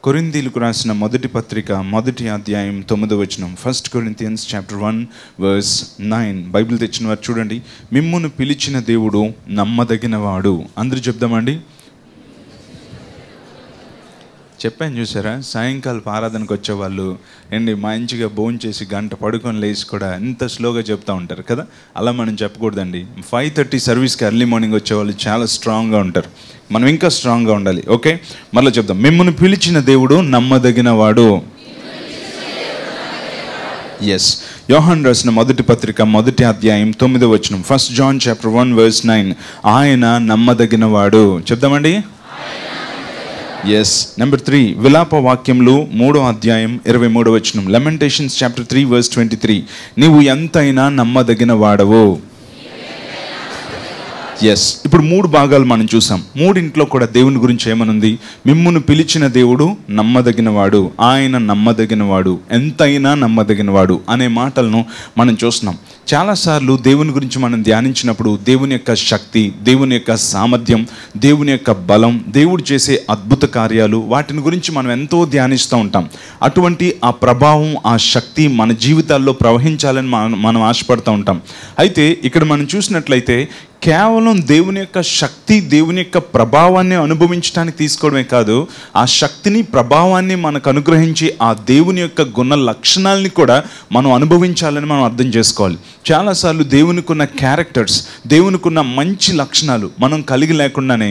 కొరింథీయులకు రాసిన మొదటి పత్రిక మొదటి అధ్యాయం 9వ వచనం. 1 Corinthians chapter 1 verse 9. బైబిల్ తెచ్చిన వారు చూడండి. మిమ్మును పిలిచిన దేవుడు నమ్మదగిన వాడు. అందరూ చెప్దామండి. చెప్పాను చూసారా, సాయంకాలం ఆరాధనకు వచ్చేవాళ్ళు అండి మంచిగా భోంచేసి గంట పడుకొని లేచి కూడా ఎంత స్లోగా చెప్తూ ఉంటారు కదా. అలా మనం చెప్పకూడదండి. 5:30 సర్వీస్కి ఎర్లీ మార్నింగ్ వచ్చేవాళ్ళు చాలా స్ట్రాంగ్గా ఉంటారు. మనం ఇంకా స్ట్రాంగ్గా ఉండాలి. ఓకే, మళ్ళీ చెప్దాం. మిమ్మల్ని పిలిచిన దేవుడు నమ్మదగిన వాడు. ఎస్, యోహాను రాసిన మొదటి పత్రిక మొదటి అధ్యాయం 9వ వచనం. 1 John chapter 1 verse 9. ఆయన నమ్మదగిన వాడు. చెప్దామండి. ఎస్. నెంబర్ 3 విలాప వాక్యములు 3వ అధ్యాయం 23వ వచనం. లెమెంటేషన్స్ చాప్టర్ 3 verse 23. నీవు ఎంతైనా నమ్మదగిన వాడవు. ఎస్, ఇప్పుడు 3 భాగాలు మనం చూసాం. 3 కూడా దేవుని గురించి ఏమనుంది? మిమ్మును పిలిచిన దేవుడు నమ్మదగినవాడు, ఆయన నమ్మదగినవాడు, ఎంతైనా నమ్మదగినవాడు అనే మాటలను మనం చూస్తున్నాం. చాలాసార్లు దేవుని గురించి మనం ధ్యానించినప్పుడు దేవుని యొక్క శక్తి, దేవుని యొక్క సామర్థ్యం, దేవుని యొక్క బలం, దేవుడు చేసే అద్భుత కార్యాలు, వాటిని గురించి మనం ఎంతో ధ్యానిస్తూ ఉంటాం. అటువంటి ఆ ప్రభావం, ఆ శక్తి మన జీవితాల్లో ప్రవహించాలని మనం ఆశపడుతూ ఉంటాం. అయితే ఇక్కడ మనం చూసినట్లయితే కేవలం దేవుని యొక్క శక్తి, దేవుని యొక్క ప్రభావాన్ని అనుభవించడానికి తీసుకోవడమే కాదు, ఆ శక్తిని, ప్రభావాన్ని మనకు అనుగ్రహించి ఆ దేవుని యొక్క గుణ లక్షణాలని కూడా మనం అనుభవించాలని మనం అర్థం చేసుకోవాలి. చాలాసార్లు దేవునికి ఉన్న క్యారెక్టర్స్, దేవునికి ఉన్న మంచి లక్షణాలు మనం కలిగి లేకుండానే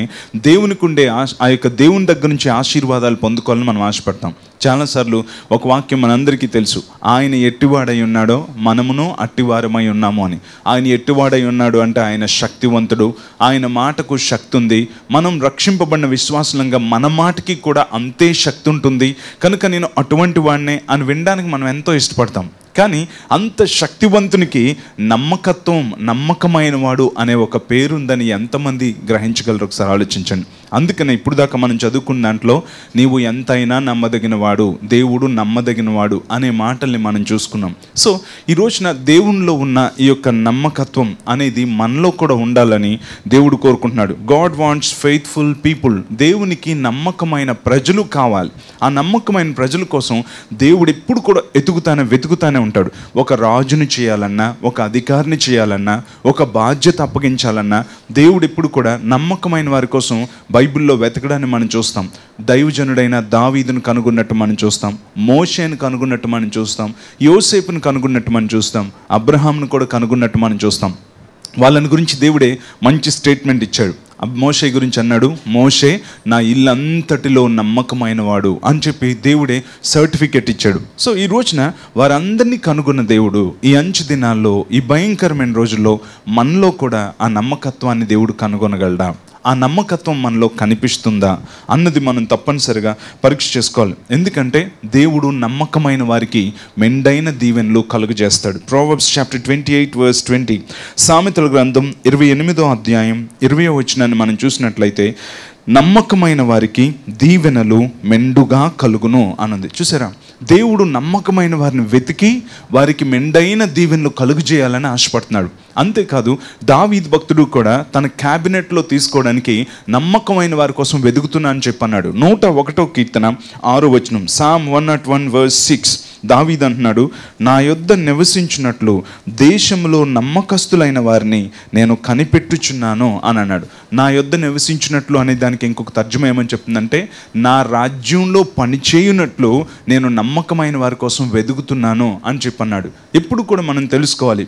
దేవునికి ఉండే ఆ యొక్క దేవుని దగ్గర నుంచి ఆశీర్వాదాలు పొందుకోవాలని మనం ఆశపడతాం. చాలాసార్లు ఒక వాక్యం మనందరికీ తెలుసు, ఆయన ఎట్టివాడై ఉన్నాడో మనమును అట్టివారమై ఉన్నాము అని. ఆయన ఎట్టివాడై ఉన్నాడు అంటే ఆయన శక్తివంతుడు, ఆయన మాటకు శక్తి ఉంది. మనం రక్షింపబడిన విశ్వాసులంగా మన మాటకి కూడా అంతే శక్తి ఉంటుంది. కనుక నేను అటువంటి వాడినే అని వినడానికి మనం ఎంతో ఇష్టపడతాం. కానీ అంత శక్తివంతునికి నమ్మకత్వం, నమ్మకమైన వాడు అనే ఒక పేరుందని ఎంతమంది గ్రహించగలరు? ఒకసారి ఆలోచించండి. అందుకనే ఇప్పుడు దాకా మనం చదువుకున్న దాంట్లో నీవు ఎంతైనా నమ్మదగిన వాడు, దేవుడు నమ్మదగిన వాడు అనే మాటల్ని మనం చూసుకున్నాం. సో ఈ రోజున దేవునిలో ఉన్న ఈ యొక్క నమ్మకత్వం అనేది మనలో కూడా ఉండాలని దేవుడు కోరుకుంటున్నాడు. God wants faithful people. దేవునికి నమ్మకమైన ప్రజలు కావాలి. ఆ నమ్మకమైన ప్రజల కోసం దేవుడు ఎప్పుడు కూడా వెతుకుతానే ఉంటాడు. ఒక రాజుని చేయాలన్నా, ఒక అధికారిని చేయాలన్నా, ఒక బాధ్యత అప్పగించాలన్నా దేవుడు ఎప్పుడు కూడా నమ్మకమైన వారి కోసం బైబిల్లో వెతకడాన్ని మనం చూస్తాం. దైవజనుడైన దావీదును కనుగొన్నట్టు మనం చూస్తాం, మోషేను కనుగొన్నట్టు మనం చూస్తాం, యోసేపును కనుగొన్నట్టు మనం చూస్తాం, అబ్రహాంను కూడా కనుగొన్నట్టు మనం చూస్తాం. వాళ్ళని గురించి దేవుడే మంచి స్టేట్మెంట్ ఇచ్చాడు. మోషే గురించి అన్నాడు, మోషే నా ఇల్లంతటిలో నమ్మకమైన వాడు అని చెప్పి దేవుడే సర్టిఫికెట్ ఇచ్చాడు. సో ఈ రోజున వారందరినీ కనుగొన్న దేవుడు ఈ అంచు దినాల్లో, ఈ భయంకరమైన రోజుల్లో మనలో కూడా ఆ నమ్మకత్వాన్ని దేవుడు కనుగొనగలడా? ఆ నమ్మకత్వం మనలో కనిపిస్తుందా అన్నది మనం తప్పనిసరిగా పరీక్ష చేసుకోవాలి. ఎందుకంటే దేవుడు నమ్మకమైన వారికి మెండైన దీవెనలు కలుగజేస్తాడు. Proverbs chapter 28 verse 20. సామెతల గ్రంథం 28వ అధ్యాయం 20వ వచనాన్ని మనం చూసినట్లయితే నమ్మకమైన వారికి దీవెనలు మెండుగా కలుగును అన్నది. చూసారా, దేవుడు నమ్మకమైన వారిని వెతికి వారికి మెండైన దీవెనలు కలుగజేయాలని ఆశపడుతున్నాడు. అంతేకాదు దావీదు భక్తుడు కూడా తన క్యాబినెట్లో తీసుకోవడానికి నమ్మకమైన వారి కోసం వెతుకుతున్నా అని చెప్పన్నాడు. 101వ కీర్తన 6వ వచనం. Psalm 101 verse 6. దావీదు అంటున్నాడు, నా యొద్ద నివసించినట్లు దేశంలో నమ్మకస్తులైన వారిని నేను కనిపెట్టుచున్నాను అని అన్నాడు. నా యొద్ద నివసించినట్లు అనే దానికి ఇంకొక తర్జుమా ఏమని చెప్తుందంటే, నా రాజ్యంలో పనిచేయునట్లు నేను నమ్మకమైన వారి కోసం వెతుకుతున్నాను అని చెప్పన్నాడు. ఎప్పుడు కూడా మనం తెలుసుకోవాలి,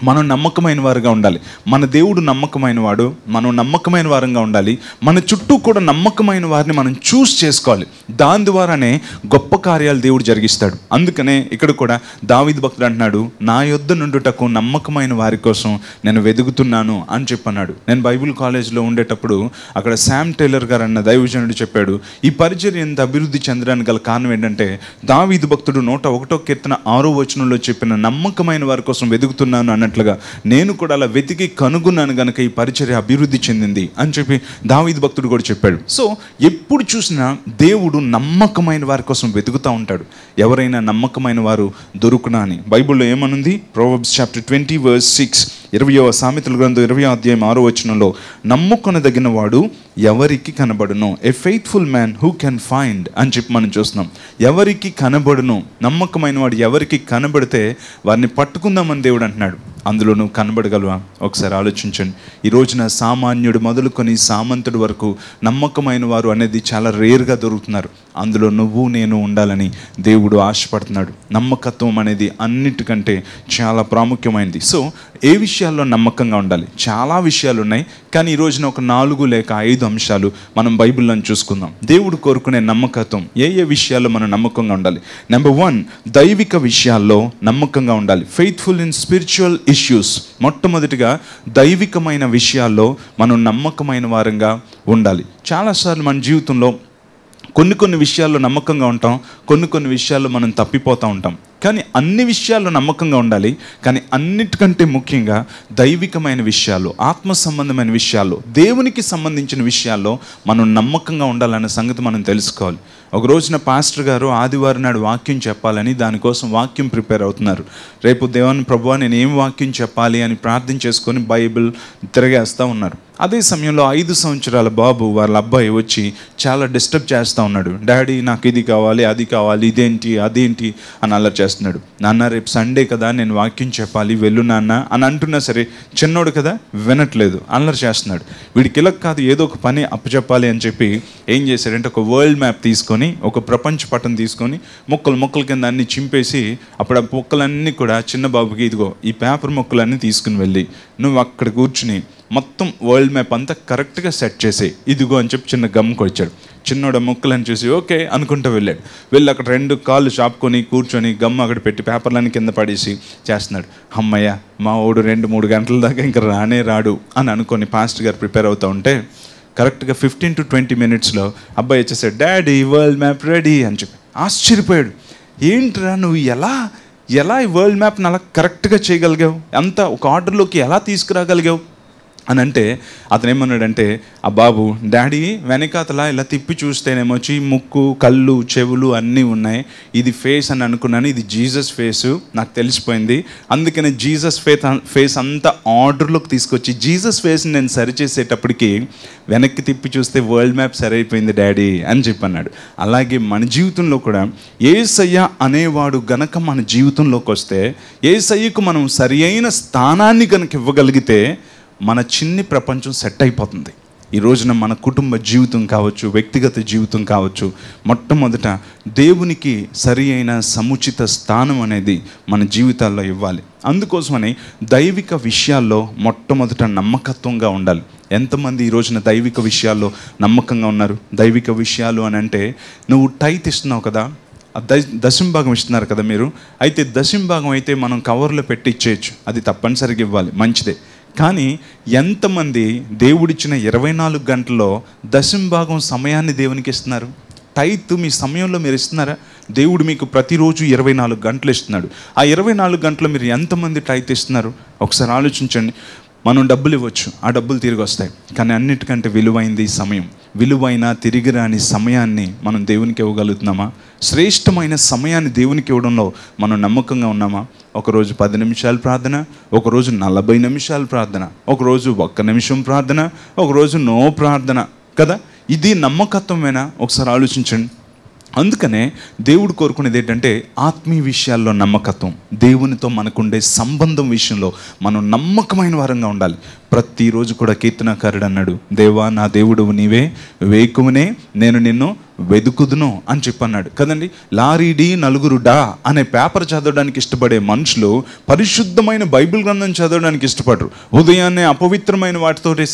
మనం నమ్మకమైన వారుగా ఉండాలి. మన దేవుడు నమ్మకమైన వాడు, మనం నమ్మకమైన వారంగా ఉండాలి. మన చుట్టూ కూడా నమ్మకమైన వారిని మనం చూస్ చేసుకోవాలి. దాని ద్వారానే గొప్ప కార్యాలు దేవుడు జరిగిస్తాడు. అందుకనే ఇక్కడ కూడా దావీదు భక్తుడు అంటున్నాడు, నా యొద్ద నుండుటకు నమ్మకమైన వారి కోసం నేను వెతుకుతున్నాను అని చెప్పన్నాడు. నేను బైబిల్ కాలేజ్లో ఉండేటప్పుడు అక్కడ శామ్ టైలర్ గారు అన్న దైవజనుడు చెప్పాడు, ఈ పరిచర్య ఎంత అభివృద్ధి చెందడానికి గల కారణం ఏంటంటే దావీదు భక్తుడు 101వ కీర్తన 6వ వచనంలో చెప్పిన నమ్మకమైన వారి కోసం వెతుకుతున్నాను అన్నట్లుగా నేను కూడా అలా వెతికి కనుగొన్నాను గనక ఈ పరిచర్య అభివృద్ధి చెందింది అని చెప్పి దావీదు భక్తుడు కూడా చెప్పాడు. సో ఎప్పుడు చూసినా దేవుడు నమ్మకమైన వారి కోసం వెతుకుతూ ఉంటాడు. ఎవరైనా నమ్మకమైన వారు దొరుకునా అని బైబిల్లో ఏమనుంది? Proverbs chapter 20 verse 6. 20వ సామెతల గ్రంథం 20వ అధ్యాయం 6వ వచనంలో, నమ్ముకొనదగిన వాడు ఎవరికి కనబడును, a faithful man who can find అని చెప్పి మనం చూస్తున్నాం. ఎవరికి కనబడును, నమ్మకమైన వాడు ఎవరికి కనబడితే వారిని పట్టుకుందామని దేవుడు అంటున్నాడు. అందులో నువ్వు కనబడగలవా? ఒకసారి ఆలోచించండి. ఈ రోజున సామాన్యుడు మొదలుకొని సామంతుడి వరకు నమ్మకమైన వారు అనేది చాలా రేర్గా దొరుకుతున్నారు. అందులో నువ్వు నేను ఉండాలని దేవుడు ఆశపడుతున్నాడు. నమ్మకత్వం అనేది అన్నిటికంటే చాలా ప్రాముఖ్యమైనది. సో ఏ విషయాల్లో నమ్మకంగా ఉండాలి? చాలా విషయాలు ఉన్నాయి, కానీ ఈ రోజున ఒక 4 లేక 5 అంశాలు మనం బైబిల్లో చూసుకుందాం. దేవుడు కోరుకునే నమ్మకత్వం ఏ విషయాల్లో మనం నమ్మకంగా ఉండాలి? నెంబర్ 1, దైవిక విషయాల్లో నమ్మకంగా ఉండాలి. Faithful in spiritual issues. మొట్టమొదటిగా దైవికమైన విషయాల్లో మనం నమ్మకమైన వారంగా ఉండాలి. చాలాసార్లు మన జీవితంలో కొన్ని విషయాల్లో నమ్మకంగా ఉంటాం, కొన్ని విషయాల్లో మనం తప్పిపోతూ ఉంటాం. కానీ అన్ని విషయాల్లో నమ్మకంగా ఉండాలి. కానీ అన్నిటికంటే ముఖ్యంగా దైవికమైన విషయాలు, ఆత్మ సంబంధమైన విషయాల్లో, దేవునికి సంబంధించిన విషయాల్లో మనం నమ్మకంగా ఉండాలన్న సంగతి మనం తెలుసుకోవాలి. ఒక రోజున పాస్టర్ గారు ఆదివారం నాడు వాక్యం చెప్పాలని దానికోసం వాక్యం ప్రిపేర్ అవుతున్నారు. రేపు దేవుని ప్రభువా నేను ఏం వాక్యం చెప్పాలి అని ప్రార్థన చేసుకొని బైబిల్ తిరగేస్తూ ఉన్నారు. అదే సమయంలో 5 సంవత్సరాల బాబు వాళ్ళ అబ్బాయి వచ్చి చాలా డిస్టర్బ్ చేస్తూ ఉన్నాడు. డాడీ నాకు ఇది కావాలి, అది కావాలి, ఇదేంటి అదేంటి అని అల్లరి చేస్తున్నాడు. నాన్న రేపు సండే కదా, నేను వాక్యం చెప్పాలి, వెళ్ళు నాన్న అని అంటున్నా సరే చిన్నోడు కదా వినట్లేదు, అల్లరి చేస్తున్నాడు. వీడికి ఇలా కాదు, ఏదో ఒక పని అప్పచెప్పాలి అని చెప్పి ఏం చేశాడంటే ఒక వరల్డ్ మ్యాప్ తీసుకొని, ఒక ప్రపంచ పటం తీసుకొని మొక్కల కింద అన్ని చింపేసి, అప్పుడు ఆ మొక్కలన్నీ కూడా చిన్న బాబుకి ఇదిగో ఈ పేపర్ మొక్కలన్నీ తీసుకుని వెళ్ళి నువ్వు అక్కడ కూర్చుని మొత్తం వరల్డ్ మ్యాప్ అంతా కరెక్ట్గా సెట్ చేసి ఇదిగో అని చెప్పి చిన్న గమ్ కొచ్చాడు. చిన్నోడ మొక్కలని చూసి ఓకే అనుకుంటూ వెళ్ళాడు. వెళ్ళి అక్కడ 2 కాళ్ళు చాపుకొని కూర్చొని గమ్ అక్కడ పెట్టి పేపర్లన్నీ కింద పడేసి చేస్తున్నాడు. అమ్మయ్య మా ఓడు 2-3 గంటల దాకా ఇంకా రానే రాడు అని అనుకొని పాస్టర్ గారు ప్రిపేర్ అవుతూ ఉంటే కరెక్ట్గా 15 to 20 minutesలో అబ్బాయి వచ్చేసాడు. డాడీ వరల్డ్ మ్యాప్ రెడీ అని చెప్పి ఆశ్చర్యపోయాడు. ఏంట్రా నువ్వు ఎలా ఈ వరల్డ్ మ్యాప్ని అలా కరెక్ట్గా చేయగలిగావు, అంత ఒక ఆర్డర్లోకి ఎలా తీసుకురాగలిగావు అని అంటే అతను ఏమన్నాడంటే, ఆ బాబు డాడీ వెనకాతలా ఇలా తిప్పి చూస్తేనేమొచ్చి ముక్కు కళ్ళు చెవులు అన్నీ ఉన్నాయి, ఇది ఫేస్ అని అనుకున్నాను, ఇది జీసస్ ఫేసు నాకు తెలిసిపోయింది, అందుకని జీసస్ ఫేస్ అంతా ఆర్డర్లోకి తీసుకొచ్చి జీసస్ ఫేస్ని నేను సరిచేసేటప్పటికి వెనక్కి తిప్పి చూస్తే వరల్డ్ మ్యాప్ సరైపోయింది డాడీ అని చెప్పన్నాడు. అలాగే మన జీవితంలో కూడా యేసయ్య అనేవాడు గనక మన జీవితంలోకి వస్తే, యేసయ్యకు మనం సరి అయిన స్థానాన్ని కనుక ఇవ్వగలిగితే మన చిన్ని ప్రపంచం సెట్ అయిపోతుంది. ఈ రోజున మన కుటుంబ జీవితం కావచ్చు, వ్యక్తిగత జీవితం కావచ్చు, మొట్టమొదట దేవునికి సరి అయిన సముచిత స్థానం అనేది మన జీవితాల్లో ఇవ్వాలి. అందుకోసమని దైవిక విషయాల్లో మొట్టమొదట నమ్మకత్వంగా ఉండాలి. ఎంతమంది ఈ రోజున దైవిక విషయాల్లో నమ్మకంగా ఉన్నారు? దైవిక విషయాలు అని అంటే నువ్వు టైత్ ఇస్తున్నావు కదా, దశంభాగం ఇస్తున్నారు కదా మీరు, అయితే దశంభాగం అయితే మనం కవర్లో పెట్టి ఇచ్చేయచ్చు, అది తప్పనిసరిగా ఇవ్వాలి, మంచిదే. కానీ ఎంతమంది దేవుడిచ్చిన 24 గంటల్లో దశంభాగం సమయాన్ని దేవునికి ఇస్తున్నారు? టైత్ మీ సమయంలో మీరు ఇస్తున్నారా? దేవుడు మీకు ప్రతిరోజు 24 గంటలు ఇస్తున్నాడు. ఆ 24 గంటలు మీరు ఎంతమంది టైత్ ఇస్తున్నారు? ఒకసారి ఆలోచించండి. మనం డబ్బులు ఇవ్వచ్చు, ఆ డబ్బులు తిరిగి వస్తాయి, కానీ అన్నిటికంటే విలువైంది సమయం. విలువైన తిరిగి రాని సమయాన్ని మనం దేవునికి ఇవ్వగలుగుతున్నామా? శ్రేష్టమైన సమయాన్ని దేవునికి ఇవ్వడంలో మనం నమ్మకంగా ఉన్నామా? ఒకరోజు 10 నిమిషాలు ప్రార్థన, ఒకరోజు 40 నిమిషాలు ప్రార్థన, ఒకరోజు 1 నిమిషం ప్రార్థన, ఒకరోజు నో ప్రార్థన కదా. ఇది నమ్మకత్వమేనా? ఒకసారి ఆలోచించండి. అందుకనే దేవుడు కోరుకునేది ఏంటంటే ఆత్మీయ విషయాల్లో నమ్మకత్వం. దేవునితో మనకుండే సంబంధం విషయంలో మనం నమ్మకమైన వారంగా ఉండాలి. ప్రతిరోజు కూడా కీర్తనకారుడు అన్నాడు, దేవా నా దేవుడు నీవే, వేకువనే నేను నిన్ను వెదుకుదును అని చెప్పన్నాడు కదండి. లారీ డి నలుగురు డా అనే పేపర్ చదవడానికి ఇష్టపడే మనుషులు పరిశుద్ధమైన బైబిల్ గ్రంథం చదవడానికి ఇష్టపడరు. ఉదయాన్నే అపవిత్రమైన వాటితోటి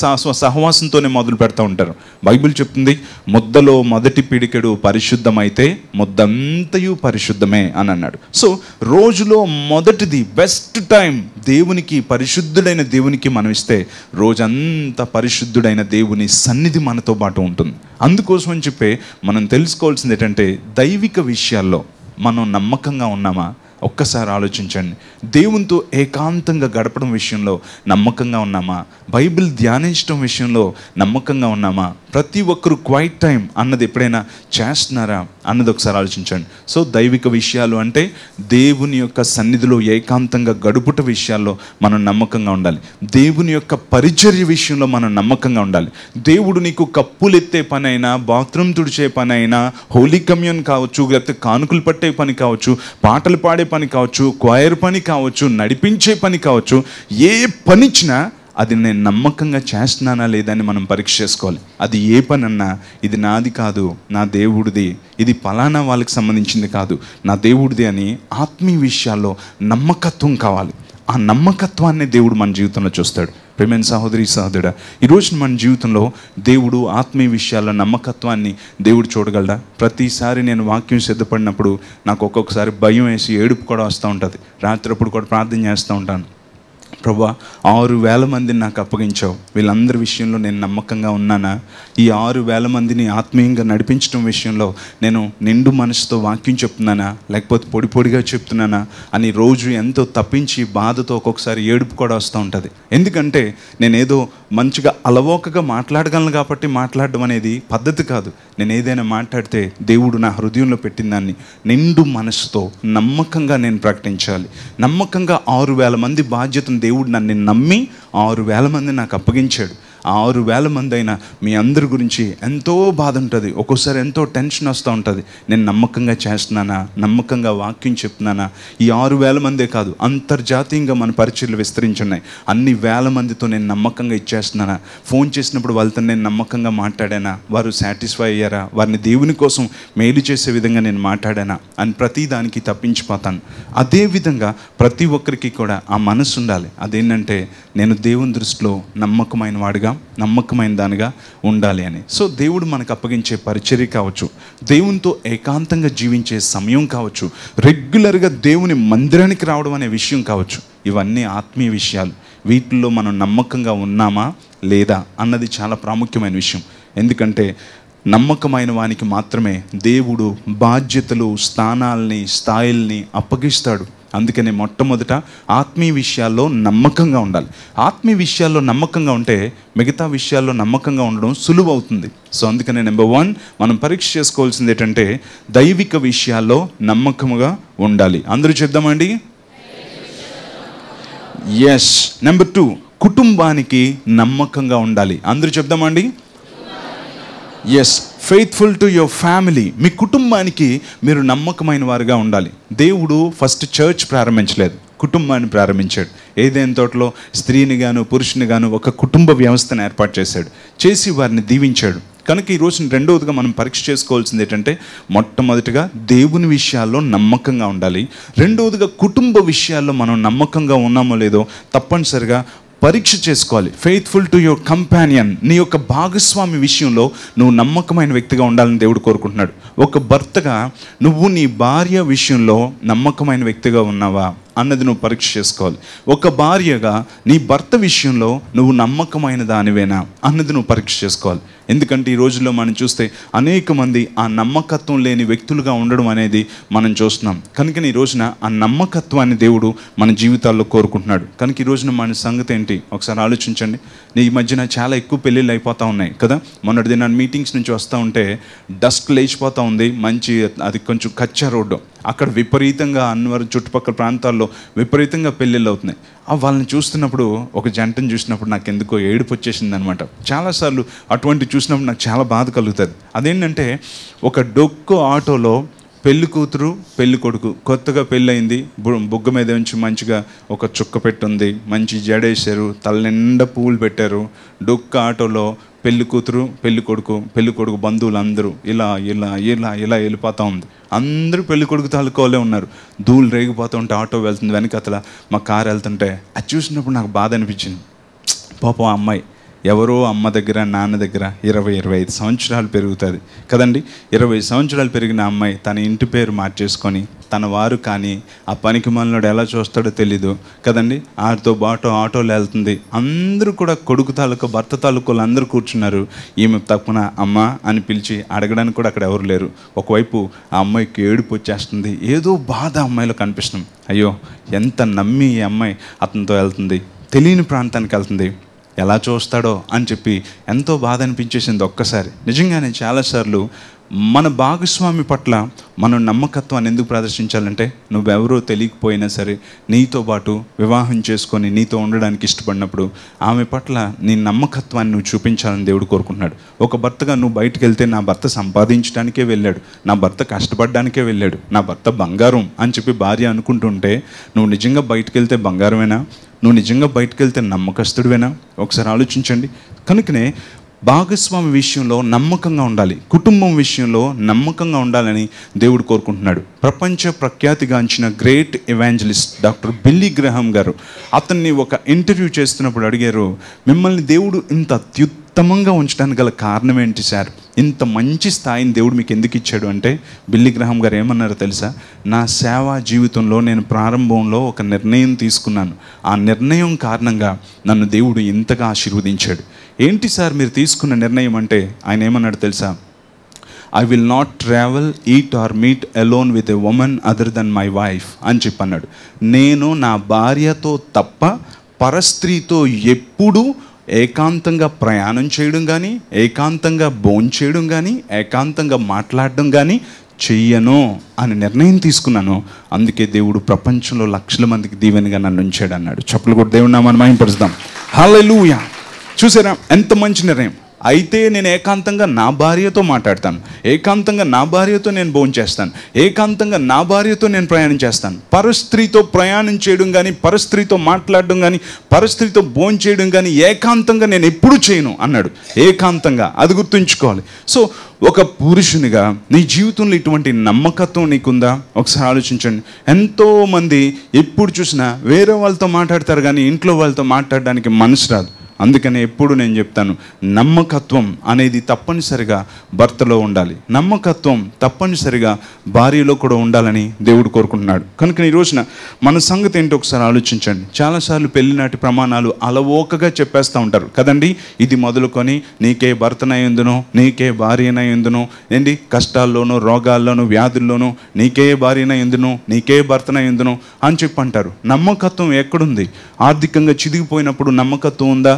సహవాసంతోనే మొదలు పెడతా ఉంటారు. బైబిల్ చెప్తుంది, ముద్దలో మొదటి పిడికెడు పరిశుద్ధమైతే ముద్దంతయు పరిశుద్ధమే అని అన్నాడు. సో రోజులో మొదటిది బెస్ట్ టైం దేవునికి, పరిశుద్ధుడైన దేవునికి మనం ఇస్తే రోజంతా పరిశుద్ధుడైన దేవుని సన్నిధి మనతో పాటు ఉంటుంది. అందుకోసం అని చెప్పి మనం తెలుసుకోవాల్సింది ఏంటంటే దైవిక విషయాల్లో మనం నమ్మకంగా ఉన్నామా ఒక్కసారి ఆలోచించండి. దేవునితో ఏకాంతంగా గడపడం విషయంలో నమ్మకంగా ఉన్నామా? బైబిల్ ధ్యానించడం విషయంలో నమ్మకంగా ఉన్నామా? ప్రతి ఒక్కరు క్వైట్ టైం అన్నది ఎప్పుడైనా చేస్తున్నారా అన్నది ఒకసారి ఆలోచించండి. సో దైవిక విషయాలు అంటే దేవుని యొక్క సన్నిధిలో ఏకాంతంగా గడుపుట విషయాల్లో మనం నమ్మకంగా ఉండాలి. దేవుని యొక్క పరిచర్య విషయంలో మనం నమ్మకంగా ఉండాలి. దేవుడు నీకు కప్పులు ఎత్తే పని అయినా, బాత్రూమ్ తుడిచే పని అయినా, హోలీ కమ్యూన్ కావచ్చు, లేకపోతే కానుకలు పట్టే పని కావచ్చు, పాటలు పాడే పని కావచ్చు, క్వైర్ పని కావచ్చు, నడిపించే పని కావచ్చు, ఏ పని ఇచ్చినా అది నేను నమ్మకంగా చేస్తున్నానా లేదని మనం పరీక్ష చేసుకోవాలి. అది ఏ పని అన్నా ఇది నాది కాదు, నా దేవుడిది, ఇది ఫలానా వాళ్ళకి సంబంధించింది కాదు, నా దేవుడిది అని ఆత్మీయ విషయాల్లో నమ్మకత్వం కావాలి. ఆ నమ్మకత్వాన్ని దేవుడు మన జీవితంలో చూస్తాడు. ప్రేమైన సహోదరి సహోదరుడా, ఈరోజు మన జీవితంలో దేవుడు ఆత్మీయ విషయాల్లో నమ్మకత్వాన్ని దేవుడు చూడగలడా? ప్రతిసారి నేను వాక్యం సిద్ధపడినప్పుడు నాకు ఒక్కొక్కసారి భయం వేసి ఏడుపు కూడా వస్తూ ఉంటుంది. రాత్రప్పుడు కూడా ప్రార్థన చేస్తూ ఉంటాను, ప్రభువా 6,000 మందిని నాకు అప్పగించావు, వీళ్ళందరి విషయంలో నేను నమ్మకంగా ఉన్నానా? ఈ 6,000 మందిని ఆత్మీయంగా నడిపించడం విషయంలో నేను నిండు మనసుతో వాక్యం చెప్తున్నానా, లేకపోతే పొడి పొడిగా చెప్తున్నానా అని రోజు ఎంతో తప్పించి బాధతో ఒక్కొక్కసారి ఏడుపు కూడా వస్తూ ఉంటుంది. ఎందుకంటే నేనేదో మంచిగా అలవోకగా మాట్లాడగలను కాబట్టి మాట్లాడడం అనేది పద్ధతి కాదు. నేను ఏదైనా మాట్లాడితే దేవుడు నా హృదయంలో పెట్టిన దాన్ని నిండు మనసుతో నమ్మకంగా నేను ప్రకటించాలి. నమ్మకంగా 6,000 మంది బాధ్యతను దేవుడు నన్ను నమ్మి 6,000 మంది నాకు అప్పగించాడు. 6,000 మంది అయినా మీ అందరి గురించి ఎంతో బాధ ఉంటుంది, ఒక్కోసారి ఎంతో టెన్షన్ వస్తూ ఉంటుంది. నేను నమ్మకంగా చేస్తున్నానా, నమ్మకంగా వాక్యం చెప్తున్నానా? ఈ 6,000 మందే కాదు, అంతర్జాతీయంగా మన పరిచర్యలు విస్తరించున్నాయి. అన్ని వేల మందితో నేను నమ్మకంగా ఇచ్చేస్తున్నానా? ఫోన్ చేసినప్పుడు వాళ్ళతో నేను నమ్మకంగా మాట్లాడానా? వారు సాటిస్ఫై అయ్యారా? వారిని దేవుని కోసం మేలు చేసే విధంగా నేను మాట్లాడానా అని ప్రతి దానికి తప్పించిపోతాను. అదేవిధంగా ప్రతి ఒక్కరికి కూడా ఆ మనసు ఉండాలి. అదేంటంటే నేను దేవుని దృష్టిలో నమ్మకమైన వాడిగా, నమ్మకమైన దానిగా ఉండాలి అని. సో దేవుడు మనకు అప్పగించే పరిచర్య కావచ్చు, దేవునితో ఏకాంతంగా జీవించే సమయం కావచ్చు, రెగ్యులర్గా దేవుని మందిరానికి రావడం అనే విషయం కావచ్చు, ఇవన్నీ ఆత్మీయ విషయాలు. వీటిల్లో మనం నమ్మకంగా ఉన్నామా లేదా అన్నది చాలా ప్రాముఖ్యమైన విషయం. ఎందుకంటే నమ్మకమైన వానికి మాత్రమే దేవుడు బాధ్యతలు, స్థాయిల్ని అప్పగిస్తాడు. అందుకని మొట్టమొదట ఆత్మీయ విషయాల్లో నమ్మకంగా ఉండాలి. ఆత్మీయ విషయాల్లో నమ్మకంగా ఉంటే మిగతా విషయాల్లో నమ్మకంగా ఉండడం సులువు అవుతుంది. సో అందుకని నెంబర్ 1 మనం పరీక్ష చేసుకోవాల్సింది ఏంటంటే దైవిక విషయాల్లో నమ్మకముగా ఉండాలి. అందరూ చెప్దామండి, ఎస్. నెంబర్ 2 కుటుంబానికి నమ్మకంగా ఉండాలి. అందరూ చెప్దామండి, yes. Faithful to your family. మీ కుటుంబానికి మీరు నమ్మకమైన వారుగా ఉండాలి. దేవుడు ఫస్ట్ చర్చ్ ప్రారంభించలేదు, కుటుంబాన్ని ప్రారంభించాడు. ఏదైనా తోటలో స్త్రీని గాను పురుషుని గాను ఒక కుటుంబ వ్యవస్థను ఏర్పాటు చేసి వారిని దీవించాడు. కనుక ఈరోజు రెండవదిగా మనం పరీక్ష చేసుకోవాల్సింది ఏంటంటే మొట్టమొదటిగా దేవుని విషయాల్లో నమ్మకంగా ఉండాలి. రెండవదిగా కుటుంబ విషయాల్లో మనం నమ్మకంగా ఉన్నామో లేదో తప్పనిసరిగా పరీక్ష చేసుకోవాలి. Faithful to your companion. నీ యొక్క భాగస్వామి విషయంలో నువ్వు నమ్మకమైన వ్యక్తిగా ఉండాలని దేవుడు కోరుకుంటున్నాడు. ఒక భర్తగా నువ్వు నీ భార్య విషయంలో నమ్మకమైన వ్యక్తిగా ఉన్నావా అన్నది నువ్వు పరీక్ష చేసుకోవాలి. ఒక భార్యగా నీ భర్త విషయంలో నువ్వు నమ్మకమైన దానివేనా అన్నది నువ్వు పరీక్ష చేసుకోవాలి. ఎందుకంటే ఈ రోజుల్లో మనం చూస్తే అనేక మంది ఆ నమ్మకత్వం లేని వ్యక్తులుగా ఉండడం అనేది మనం చూస్తున్నాం. కనుక ఈ రోజున ఆ నమ్మకత్వాన్ని దేవుడు మన జీవితాల్లో కోరుకుంటున్నాడు. కనుక ఈ రోజున మన సంగతి ఏంటి ఒకసారి ఆలోచించండి. ఈ మధ్యన చాలా ఎక్కువ పెళ్ళిళ్ళు అయిపోతూ ఉన్నాయి కదా. మొన్నటి దినాన్ని మీటింగ్స్ నుంచి వస్తూ ఉంటే డస్ట్ లేచిపోతూ ఉంది. మంచి అది కొంచెం కచ్చా రోడ్డు, అక్కడ విపరీతంగా అన్వర్ చుట్టుపక్కల ప్రాంతాల్లో విపరీతంగా పెళ్ళిళ్ళు అవుతున్నాయి. వాళ్ళని చూస్తున్నప్పుడు, ఒక జంటను చూసినప్పుడు నాకు ఎందుకో ఏడుపు వచ్చేసింది అనమాట. చాలాసార్లు అటువంటి చూసినప్పుడు నాకు చాలా బాధ కలుగుతుంది. అదేంటంటే ఒక డొక్కు ఆటోలో పెళ్లి కూతురు పెళ్లి కొడుకు, కొత్తగా పెళ్ళయింది, బుగ్గ మీద నుంచి మంచిగా ఒక చుక్క పెట్టుంది, మంచి జడేశారు, తల నిండా పువ్వులు పెట్టారు. డొక్క ఆటోలో పెళ్లి కూతురు పెళ్లి కొడుకు బంధువులు అందరూ ఇలా ఇలా ఇలా ఇలా వెళ్ళిపోతూ ఉంది. అందరూ పెళ్లి కొడుకు తాలూకోలే ఉన్నారు. ధూళి రేగిపోతూ ఉంటే ఆటో వెళ్తుంది, వెనక అతల మా కారు వెళ్తుంటే అది చూసినప్పుడు నాకు బాధ అనిపించింది. పాపం ఆ అమ్మాయి ఎవరో అమ్మ దగ్గర నాన్న దగ్గర 20-25 సంవత్సరాలు పెరుగుతుంది కదండి. 20 సంవత్సరాలు పెరిగిన అమ్మాయి తన ఇంటి పేరు మార్చేసుకొని తన వారు కానీ ఆ పనికి మనలోడు ఎలా చూస్తాడో తెలీదు కదండి. ఆడితో బాటో ఆటోలో వెళ్తుంది. అందరూ కూడా కొడుకు తాలూకు భర్త తాలూకులు అందరూ కూర్చున్నారు. ఈమె తప్పున అమ్మ అని పిలిచి అడగడానికి కూడా అక్కడ ఎవరు లేరు. ఒకవైపు ఆ అమ్మాయికి ఏడుపు వచ్చేస్తుంది. ఏదో బాధ అమ్మాయిలో కనిపిస్తుంది. అయ్యో ఎంత నమ్మి ఈ అమ్మాయి అతనితో వెళ్తుంది, తెలియని ప్రాంతానికి వెళ్తుంది, ఎలా చూస్తాడో అని చెప్పి ఎంతో బాధ అనిపించేసింది ఒక్కసారి. నిజంగానే చాలాసార్లు మన భాగస్వామి పట్ల మనం నమ్మకత్వాన్ని ఎందుకు ప్రదర్శించాలంటే, నువ్వెవరో తెలియకపోయినా సరే నీతో పాటు వివాహం చేసుకొని నీతో ఉండడానికి ఇష్టపడినప్పుడు ఆమె పట్ల నీ నమ్మకత్వాన్ని నువ్వు చూపించాలని దేవుడు కోరుకుంటున్నాడు. ఒక భర్తగా నువ్వు బయటకు వెళ్తే నా భర్త సంపాదించడానికే వెళ్ళాడు, నా భర్త కష్టపడడానికే వెళ్ళాడు, నా భర్త బంగారం అని చెప్పి భార్య అనుకుంటుంటే, నువ్వు నిజంగా బయటకు వెళ్తే బంగారమేనా? నువ్వు నిజంగా బయటకు వెళ్తే నమ్మకస్తుడివేనా? ఒకసారి ఆలోచించండి. కనుకనే భాగస్వామి విషయంలో నమ్మకంగా ఉండాలి, కుటుంబం విషయంలో నమ్మకంగా ఉండాలని దేవుడు కోరుకుంటున్నాడు. ప్రపంచ ప్రఖ్యాతిగాంచిన great evangelist doctor Billy Graham గారు అతన్ని ఒక ఇంటర్వ్యూ చేస్తున్నప్పుడు అడిగారు, మిమ్మల్ని దేవుడు ఇంత అత్యుత్తమంగా ఉంచడానికి గల కారణం ఏంటి సార్? ఇంత మంచి స్థాయిని దేవుడు మీకు ఎందుకు ఇచ్చాడు అంటే, బిల్లీ గ్రహాం గారు ఏమన్నారో తెలుసా? నా సేవా జీవితంలో నేను ప్రారంభంలో ఒక నిర్ణయం తీసుకున్నాను. ఆ నిర్ణయం కారణంగా నన్ను దేవుడు ఇంతగా ఆశీర్వదించాడు. ఏంటి సార్ మీరు తీసుకున్న నిర్ణయం అంటే, ఆయన ఏమన్నాడు తెలుసా? I will not travel, eat or meet alone with a woman other than my wife అని చెప్పన్నాడు. నేను నా భార్యతో తప్ప పరస్త్రీతో ఎప్పుడూ ఏకాంతంగా ప్రయాణం చేయడం కానీ, ఏకాంతంగా భోంచేయడం కానీ, ఏకాంతంగా మాట్లాడడం కానీ చెయ్యను అని నిర్ణయం తీసుకున్నాను. అందుకే దేవుడు ప్రపంచంలో లక్షల మందికి దీవెనగా నన్ను ఉంచాడు అన్నాడు. చప్పలు కూడా దేవుడి నామాన్ని మహిమపరుస్తాం. హల్లెలూయా. చూసారా ఎంత మంచి నిర్ణయం. అయితే నేను ఏకాంతంగా నా భార్యతో మాట్లాడతాను, ఏకాంతంగా నా భార్యతో నేను భోంచేస్తాను, ఏకాంతంగా నా భార్యతో నేను ప్రయాణం చేస్తాను. పరస్త్రీతో ప్రయాణం చేయడం కానీ, పరస్త్రీతో మాట్లాడడం కానీ, పరస్త్రీతో భోంచేయడం కానీ ఏకాంతంగా నేను ఎప్పుడూ చేయను అన్నాడు. ఏకాంతంగా, అది గుర్తుంచుకోవాలి. సో ఒక పురుషునిగా నీ జీవితంలో ఇటువంటి నమ్మకత్వం నీకుందా? ఒకసారి ఆలోచించండి. ఎంతోమంది ఎప్పుడు చూసినా వేరే వాళ్ళతో మాట్లాడతారు కానీ ఇంట్లో వాళ్ళతో మాట్లాడడానికి మనసు రాదు. అందుకని ఎప్పుడు నేను చెప్తాను, నమ్మకత్వం అనేది తప్పనిసరిగా భర్తలో ఉండాలి, నమ్మకత్వం తప్పనిసరిగా భార్యలో కూడా ఉండాలని దేవుడు కోరుకుంటున్నాడు. కనుక ఈ రోజున మన సంగతి ఏంటో ఒకసారి ఆలోచించండి. చాలాసార్లు పెళ్లినాటి ప్రమాణాలు అలవోకగా చెప్పేస్తూ ఉంటారు కదండి. ఇది మొదలుకొని నీకే భర్తనయ్యుందును, నీకే భార్యనయ్యుందును, ఏంటి కష్టాల్లోనూ రోగాల్లోనూ వ్యాధుల్లోనూ నీకే భార్యనయ్యుందును, నీకే భర్తనయ్యుందును అని చెప్పి అంటారు. నమ్మకత్వం ఎక్కడుంది? ఆర్థికంగా చిదిగిపోయినప్పుడు నమ్మకత్వం ఉందా?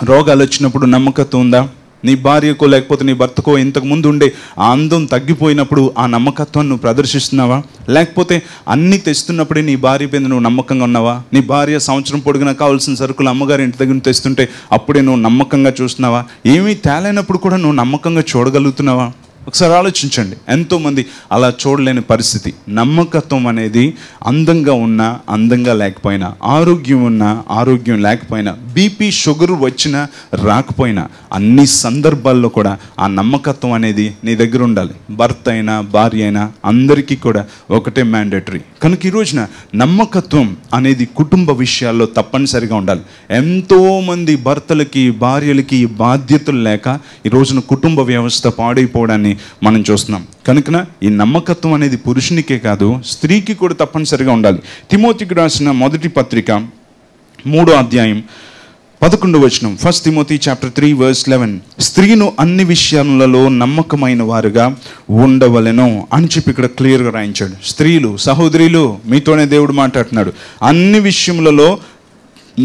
రోగాలు వచ్చినప్పుడు నమ్మకత్వం ఉందా? నీ భార్యకో లేకపోతే నీ భర్తకో ఇంతకు ముందు ఉండే ఆ అందం తగ్గిపోయినప్పుడు ఆ నమ్మకత్వాన్ని నువ్వు ప్రదర్శిస్తున్నావా? లేకపోతే అన్నీ తెస్తున్నప్పుడే నీ భార్య మీద నువ్వు నమ్మకంగా ఉన్నావా? నీ భార్య సంవత్సరం పొడుగునా కావాల్సిన సరుకులు అమ్మగారి ఇంటి దగ్గర తెస్తుంటే అప్పుడే నువ్వు నమ్మకంగా చూస్తున్నావా? ఏమీ తేలైనప్పుడు కూడా నువ్వు నమ్మకంగా చూడగలుగుతున్నావా? ఒకసారి ఆలోచించండి. ఎంతోమంది అలా చూడలేని పరిస్థితి. నమ్మకత్వం అనేది అందంగా ఉన్నా అందంగా లేకపోయినా, ఆరోగ్యం ఉన్నా ఆరోగ్యం లేకపోయినా, బీపీ షుగర్ వచ్చినా రాకపోయినా, అన్ని సందర్భాల్లో కూడా ఆ నమ్మకత్వం అనేది నీ దగ్గర ఉండాలి. భర్త అయినా భార్య అయినా అందరికీ కూడా ఒకటే మ్యాండేటరీ. కనుక ఈ రోజున నమ్మకత్వం అనేది కుటుంబ విషయాల్లో తప్పనిసరిగా ఉండాలి. ఎంతోమంది భర్తలకి భార్యలకి బాధ్యతలు లేక ఈ రోజున కుటుంబ వ్యవస్థ పాడైపోవడాన్ని మనం చూస్తున్నాం. కనుక ఈ నమ్మకత్వం అనేది పురుషునికే కాదు, స్త్రీకి కూడా తప్పనిసరిగా ఉండాలి. తిమోతికి రాసిన మొదటి పత్రిక 3వ అధ్యాయం 11వ వచనం. 1 Timothy chapter 3 verse 11. స్త్రీను అన్ని విషయాలలో నమ్మకమైన వారుగా ఉండవలెను అని చెప్పి ఇక్కడ క్లియర్గా రాయించాడు. స్త్రీలు, సహోదరులు, మీతోనే దేవుడు మాట్లాడుతున్నాడు. అన్ని విషయములలో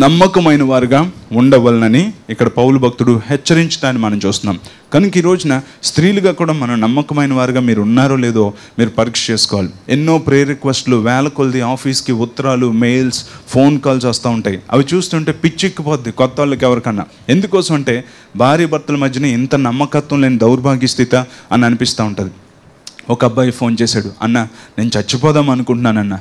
నమ్మకమైన వారుగా ఉండవలనని ఇక్కడ పౌలు భక్తుడు హెచ్చరించడాన్ని మనం చూస్తున్నాం. కనుక ఈ రోజున స్త్రీలుగా కూడా మనం నమ్మకమైన వారుగా మీరు ఉన్నారో లేదో మీరు పరీక్ష చేసుకోవాలి. ఎన్నో ప్రేయర్ రిక్వెస్ట్లు, వేల కొలది ఆఫీస్కి ఉత్తరాలు, మెయిల్స్, ఫోన్ కాల్స్ వస్తూ ఉంటాయి. అవి చూస్తుంటే పిచ్చెక్కిపోద్ది కొత్త వాళ్ళకి ఎవరికన్నా. ఎందుకోసం అంటే భార్య భర్తల మధ్యన ఇంత నమ్మకత్వం లేని దౌర్భాగ్య స్థితి అని అనిపిస్తూ ఉంటుంది. ఒక అబ్బాయి ఫోన్ చేశాడు, అన్న నేను చచ్చిపోదాం అనుకుంటున్నానన్న.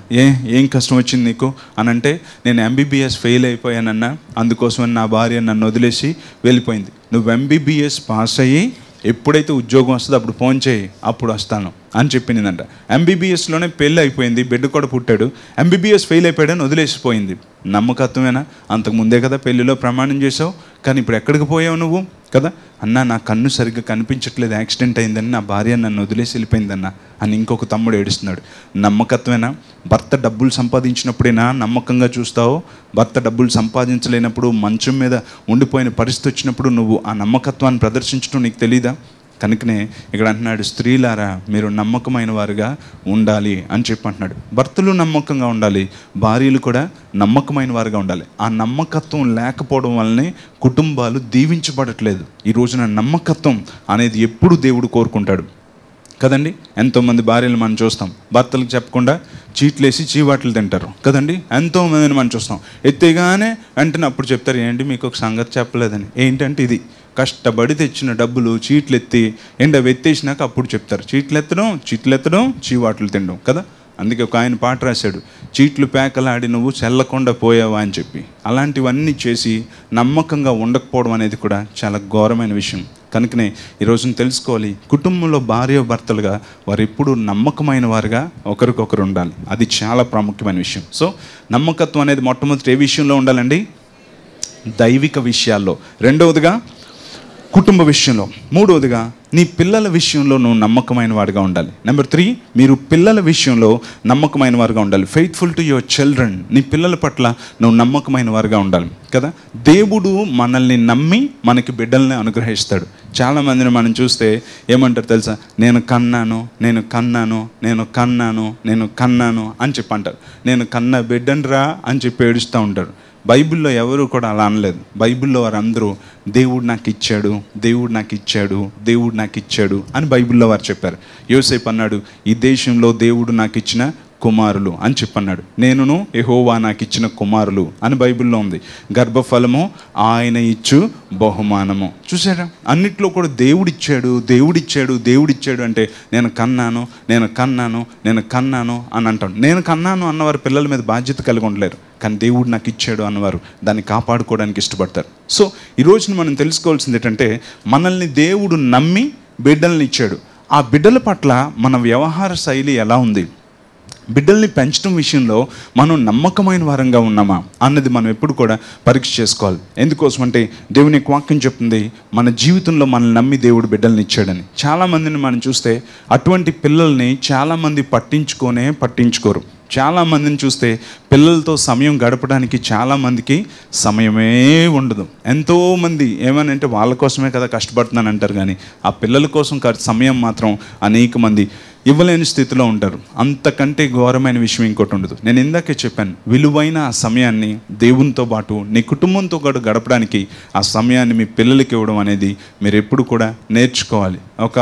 ఏం కష్టం వచ్చింది నీకు అని అంటే, నేను ఎంబీబీఎస్ ఫెయిల్ అయిపోయానన్న, అందుకోసమని నా భార్య నన్ను వదిలేసి వెళ్ళిపోయింది. నువ్వు ఎంబీబీఎస్ పాస్ అయ్యి ఎప్పుడైతే ఉద్యోగం వస్తుందో అప్పుడు ఫోన్ చేయి, అప్పుడు వస్తాను అని చెప్పిందంట. ఎంబీబీఎస్లోనే పెళ్ళి అయిపోయింది, బిడ్డ కూడా పుట్టాడు. ఎంబీబీఎస్ ఫెయిల్ అయిపోయాడని వదిలేసిపోయింది. నమ్మకత్వమేనా? అంతకుముందే కదా పెళ్ళిలో ప్రమాణం చేసావు. కానీ ఇప్పుడు ఎక్కడికి పోయావు నువ్వు కదా? అన్నా నా కన్ను సరిగ్గా కనిపించట్లేదు, యాక్సిడెంట్ అయిందని, నా భార్య నన్ను వదిలేసి వెళ్ళిపోయిందన్నా అని ఇంకొక తమ్ముడు ఏడుస్తున్నాడు. నమ్మకత్వేనా? భర్త డబ్బులు సంపాదించినప్పుడేనా నమ్మకంగా చూస్తావు? భర్త డబ్బులు సంపాదించలేనప్పుడు, మంచం మీద ఉండిపోయిన పరిస్థితి వచ్చినప్పుడు నువ్వు ఆ నమ్మకత్వాన్ని ప్రదర్శించడం నీకు తెలీదా? కనుకనే ఇక్కడ అంటున్నాడు, స్త్రీలారా మీరు నమ్మకమైన వారుగా ఉండాలి అని చెప్పి అంటున్నాడు. భర్తలు నమ్మకంగా ఉండాలి, భార్యలు కూడా నమ్మకమైన వారుగా ఉండాలి. ఆ నమ్మకత్వం లేకపోవడం వల్లనే కుటుంబాలు దీవించబడట్లేదు. ఈ రోజున నమ్మకత్వం అనేది ఎప్పుడు దేవుడు కోరుకుంటాడు కదండి. ఎంతోమంది భార్యలు మనం చూస్తాం, భర్తలకు చెప్పకుండా చీట్లేసి చీవాట్లు తింటారు కదండి. ఎంతోమందిని మనం చూస్తాం, ఎత్తేగానే వెంటనే అప్పుడు చెప్తారు, ఏంటి మీకు ఒక సంగతి చెప్పలేదని. ఏంటంటే ఇది కష్టపడి తెచ్చిన డబ్బులు చీట్లు ఎత్తి అవి ఎత్తేసినాక అప్పుడు చెప్తారు. చీట్లు ఎత్తడం చీవాట్లు తినడం కదా. అందుకే ఒక ఆయన పాట రాశాడు, చీట్లు పేకలాడి నువ్వు చెల్లకుండా పోయావా అని చెప్పి. అలాంటివన్నీ చేసి నమ్మకంగా ఉండకపోవడం అనేది కూడా చాలా ఘోరమైన విషయం. కనుకనే ఈరోజున తెలుసుకోవాలి, కుటుంబంలో భార్య భర్తలుగా వారు ఎప్పుడు నమ్మకమైన వారుగా ఒకరికొకరు ఉండాలి. అది చాలా ప్రాముఖ్యమైన విషయం. సో నమ్మకత్వం అనేది మొట్టమొదటి ఏ విషయంలో ఉండాలండి? దైవిక విషయాల్లో. రెండవదిగా కుటుంబ విషయంలో. మూడవదిగా నీ పిల్లల విషయంలో నువ్వు నమ్మకమైన వాడుగా ఉండాలి. నెంబర్ 3, మీరు పిల్లల విషయంలో నమ్మకమైన వారుగా ఉండాలి. Faithful to your children. నీ పిల్లల పట్ల నువ్వు నమ్మకమైన వారుగా ఉండాలి కదా. దేవుడు మనల్ని నమ్మి మనకి బిడ్డల్ని అనుగ్రహిస్తాడు. చాలామందిని మనం చూస్తే ఏమంటారు తెలుసా? నేను కన్నాను అని చెప్పి అంటారు. నేను కన్న బిడ్డనరా అని చెప్పి ఏడుస్తూ ఉంటారు. బైబిల్లో ఎవరు కూడా అలా అనలేదు. బైబిల్లో వారందరూ దేవుడు నాకు ఇచ్చాడు అని బైబిల్లో వారు చెప్పారు. యోసేపు అన్నాడు, ఈ దేశంలో దేవుడు నాకు ఇచ్చిన కుమారులు అని చెప్పన్నాడు. నేనును యెహోవా నాకు ఇచ్చిన కుమారులు అని బైబిల్లో ఉంది. గర్భఫలము ఆయన ఇచ్చు బహుమానము. చూసారా? అన్నిట్లో కూడా దేవుడిచ్చాడు అంటే నేను కన్నాను అని అంటాను. నేను కన్నాను అన్నవారు పిల్లల మీద బాధ్యత కలిగి ఉండలేరు. కానీ దేవుడు నాకు ఇచ్చాడు అన్నవారు దాన్ని కాపాడుకోవడానికి ఇష్టపడతారు. సో ఈరోజు మనం తెలుసుకోవాల్సింది ఏంటంటే, మనల్ని దేవుడు నమ్మి బిడ్డల్ని ఇచ్చాడు. ఆ బిడ్డల పట్ల మన వ్యవహార శైలి ఎలా ఉంది? బిడ్డల్ని పెంచడం విషయంలో మనం నమ్మకమైన వారంగా ఉన్నామా అన్నది మనం ఎప్పుడు కూడా పరీక్ష చేసుకోవాలి. ఎందుకోసం అంటే దేవుని వాక్యం చెప్తుంది, మన జీవితంలో మనల్ని నమ్మి దేవుడు బిడ్డల్ని ఇచ్చాడని. చాలామందిని మనం చూస్తే అటువంటి పిల్లల్ని చాలామంది పట్టించుకోరు. చాలామందిని చూస్తే పిల్లలతో సమయం గడపడానికి చాలామందికి సమయమే ఉండదు. ఎంతోమంది ఏమనంటే వాళ్ళ కోసమే కదా కష్టపడుతున్నాను అంటారు, కానీ ఆ పిల్లల కోసం సమయం మాత్రం అనేక మంది ఇవ్వలేని స్థితిలో ఉంటారు. అంతకంటే ఘోరమైన విషయం ఇంకోటి ఉండదు. నేను ఇందాకే చెప్పాను, విలువైన ఆ సమయాన్ని దేవునితో పాటు నీ కుటుంబంతో కూడా గడపడానికి ఆ సమయాన్ని మీ పిల్లలకి ఇవ్వడం అనేది మీరు ఎప్పుడు కూడా నేర్చుకోవాలి. ఒక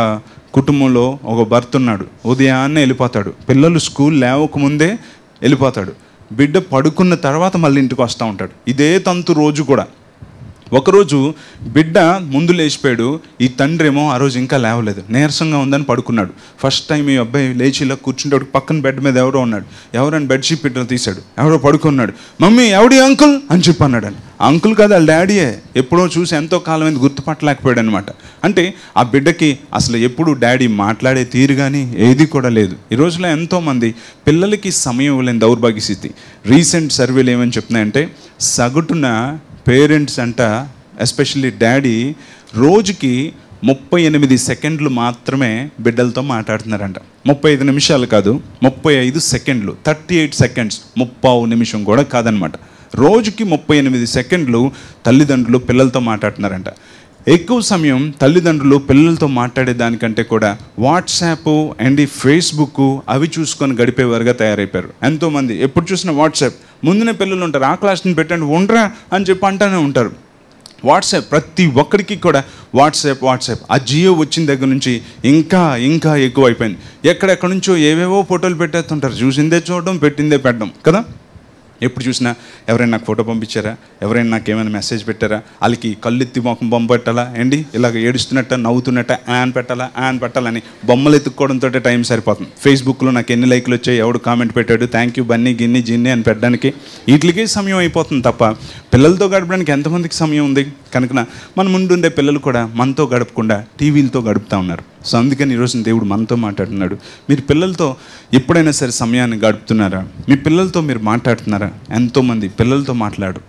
కుటుంబంలో ఒక భర్త ఉన్నాడు, ఉదయాన్నే వెళ్ళిపోతాడు, పిల్లలు స్కూల్ లేవకముందే వెళ్ళిపోతాడు, బిడ్డ పడుకున్న తర్వాత మళ్ళీ ఇంటికి వస్తూ ఉంటాడు. ఇదే తంతు రోజు కూడా. ఒకరోజు బిడ్డ ముందు లేచిపోయాడు, ఈ తండ్రి ఏమో ఆ రోజు ఇంకా లేవలేదు, నీరసంగా ఉందని పడుకున్నాడు. ఫస్ట్ టైం ఈ అబ్బాయి లేచి ఇలా కూర్చుంటాడు, పక్కన బెడ్ మీద ఎవరని బెడ్షీట్ బిడ్డ తీశాడు, ఎవరో పడుకున్నాడు. మమ్మీ ఎవడి అంకుల్ అని చెప్పి అన్నాడు. అంకుల్ కాదు, వాళ్ళ డాడీయే. ఎప్పుడో చూసి ఎంతో కాలమైంది గుర్తుపట్టలేకపోయాడు అనమాట. అంటే ఆ బిడ్డకి అసలు ఎప్పుడు డాడీ మాట్లాడే తీరు కానీ ఏది కూడా లేదు. ఈ రోజులో ఎంతోమంది పిల్లలకి సమయం ఇవ్వలేని దౌర్భాగ్య స్థితి. రీసెంట్ సర్వేలు ఏమని చెప్తున్నాయంటే, సగటున పేరెంట్స్ అంట, ఎస్పెషల్లీ డాడీ, రోజుకి 38 సెకండ్లు మాత్రమే బిడ్డలతో మాట్లాడుతున్నారంట. 35 నిమిషాలు కాదు, 35 సెకండ్లు, 38 సెకండ్స్, 30 నిమిషం కూడా కాదనమాట. రోజుకి 38 సెకండ్లు తల్లిదండ్రులు పిల్లలతో మాట్లాడుతున్నారంట. ఎక్కువ సమయం తల్లిదండ్రులు పిల్లలతో మాట్లాడే దానికంటే కూడా వాట్సాప్ అండ్ ఫేస్బుక్ అవి చూసుకొని గడిపేవారుగా తయారైపోయారు. ఎంతోమంది ఎప్పుడు చూసినా వాట్సాప్ ముందునే పిల్లలు ఉంటారు, ఆ క్లాస్ని పెట్టండి ఉండరా అని చెప్పి అంటూనే ఉంటారు. వాట్సాప్ ప్రతి ఒక్కరికి కూడా వాట్సాప్. ఆ జియో వచ్చిన దగ్గర నుంచి ఇంకా ఎక్కువ అయిపోయింది. ఎక్కడెక్కడి నుంచో ఏవేవో ఫోటోలు పెట్టేస్తుంటారు, చూసిందే చూడడం, పెట్టిందే పెట్టడం కదా. ఎప్పుడు చూసినా ఎవరైనా నాకు ఫోటో పంపించారా, ఎవరైనా నాకు ఏమైనా మెసేజ్ పెట్టారా, వాళ్ళకి కళ్ళెత్తి మొఖం బొమ్మ పెట్టాలా, ఏంటి ఇలాగ ఏడుస్తున్నట్ట నవ్వుతున్నట్ట యాన్ పెట్టాలని బొమ్మలు ఎత్తుక్కోవడంతో టైం సరిపోతుంది. ఫేస్బుక్లో నాకు ఎన్ని లైక్లు వచ్చాయి, ఎవడు కామెంట్ పెట్టాడు, థ్యాంక్ యూ బన్నీ గిన్ని జిన్ని అని పెట్టడానికి వీటికి సమయం అయిపోతుంది తప్ప పిల్లలతో గడపడానికి ఎంతమందికి సమయం ఉంది? కనుక మన ముందుండే పిల్లలు కూడా మనతో గడపకుండా టీవీలతో గడుపుతూ ఉన్నారు. సో అందుకని ఈరోజు దేవుడు మనతో మాట్లాడుతున్నాడు. మీరు పిల్లలతో ఎప్పుడైనా సరే సమయాన్ని గడుపుతున్నారా? మీ పిల్లలతో మీరు మాట్లాడుతున్నారా? ఎంతోమంది పిల్లలతో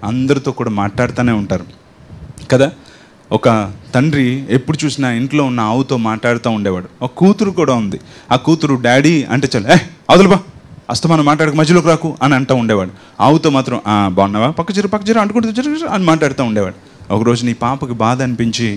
అందరితో కూడా మాట్లాడుతూనే ఉంటారు. కదా. ఒక తండ్రి ఎప్పుడు చూసినా ఇంట్లో ఉన్న ఆవుతో మాట్లాడుతూ ఉండేవాడు. ఒక కూతురు కూడా ఉంది. ఆ కూతురు డాడీ అంటే చాలు అదులుబా అస్తమానం మాట్లాడక మధ్యలోకి రాకు అని అంటూ ఉండేవాడు. ఆవుతో మాత్రం బాగున్నావా పక్క జీరో అంటుకుంటూ అని మాట్లాడుతూ ఉండేవాడు. ఒకరోజు నీ పాపకి బాధ అనిపించి,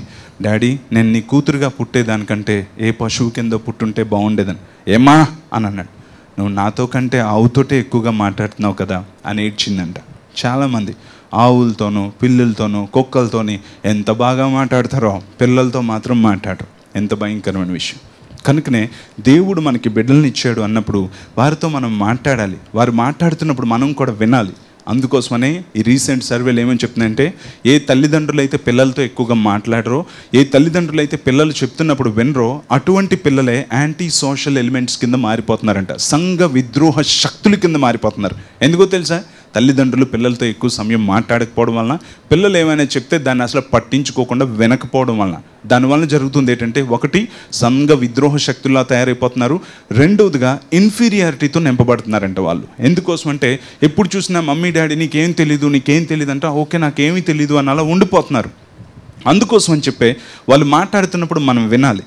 డాడీ నేను నీ కూతురుగా పుట్టేదానికంటే ఏ పశువు కింద పుట్టుంటే బాగుండేదని. ఏమ్మా అని అన్నాడు. నువ్వు నాతో కంటే ఆవుతోటే ఎక్కువగా మాట్లాడుతున్నావు కదా అని ఏడ్చిందంట. చాలామంది ఆవులతోనూ పిల్లులతోనూ కుక్కలతోని ఎంత బాగా మాట్లాడతారో పిల్లలతో మాత్రం మాట్లాడరు. ఎంత భయంకరమైన విషయం. కనుకనే దేవుడు మనకి బిడ్డల్ని ఇచ్చాడు అన్నప్పుడు వారితో మనం మాట్లాడాలి. వారు మాట్లాడుతున్నప్పుడు మనం కూడా వినాలి. అందుకోసమనే ఈ రీసెంట్ సర్వేలు ఏమని చెప్తున్నాయంటే, ఏ తల్లిదండ్రులు అయితే పిల్లలతో ఎక్కువగా మాట్లాడరో, ఏ తల్లిదండ్రులు అయితే పిల్లలు చెప్తున్నప్పుడు వినరో, అటువంటి పిల్లలే యాంటీ సోషల్ ఎలిమెంట్స్ కింద మారిపోతున్నారంట. సంఘ విద్రోహ శక్తుల కింద మారిపోతున్నారు. ఎందుకో తెలుసా? తల్లిదండ్రులు పిల్లలతో ఎక్కువ సమయం మాట్లాడకపోవడం వలన, పిల్లలు ఏమైనా చెప్తే దాన్ని అసలు పట్టించుకోకుండా వినకపోవడం వలన, దానివల్ల జరుగుతుంది ఏంటంటే, ఒకటి సంఘ విద్రోహ శక్తుల్లా తయారైపోతున్నారు. రెండవదిగా ఇన్ఫీరియారిటీతో నింపబడుతున్నారంట వాళ్ళు. ఎందుకోసం అంటే ఎప్పుడు చూసినా మమ్మీ డాడీ నీకేం తెలీదు అంటే ఓకే నాకేమీ తెలీదు అని అలా ఉండిపోతున్నారు. అందుకోసం అని చెప్పే వాళ్ళు మాట్లాడుతున్నప్పుడు మనం వినాలి.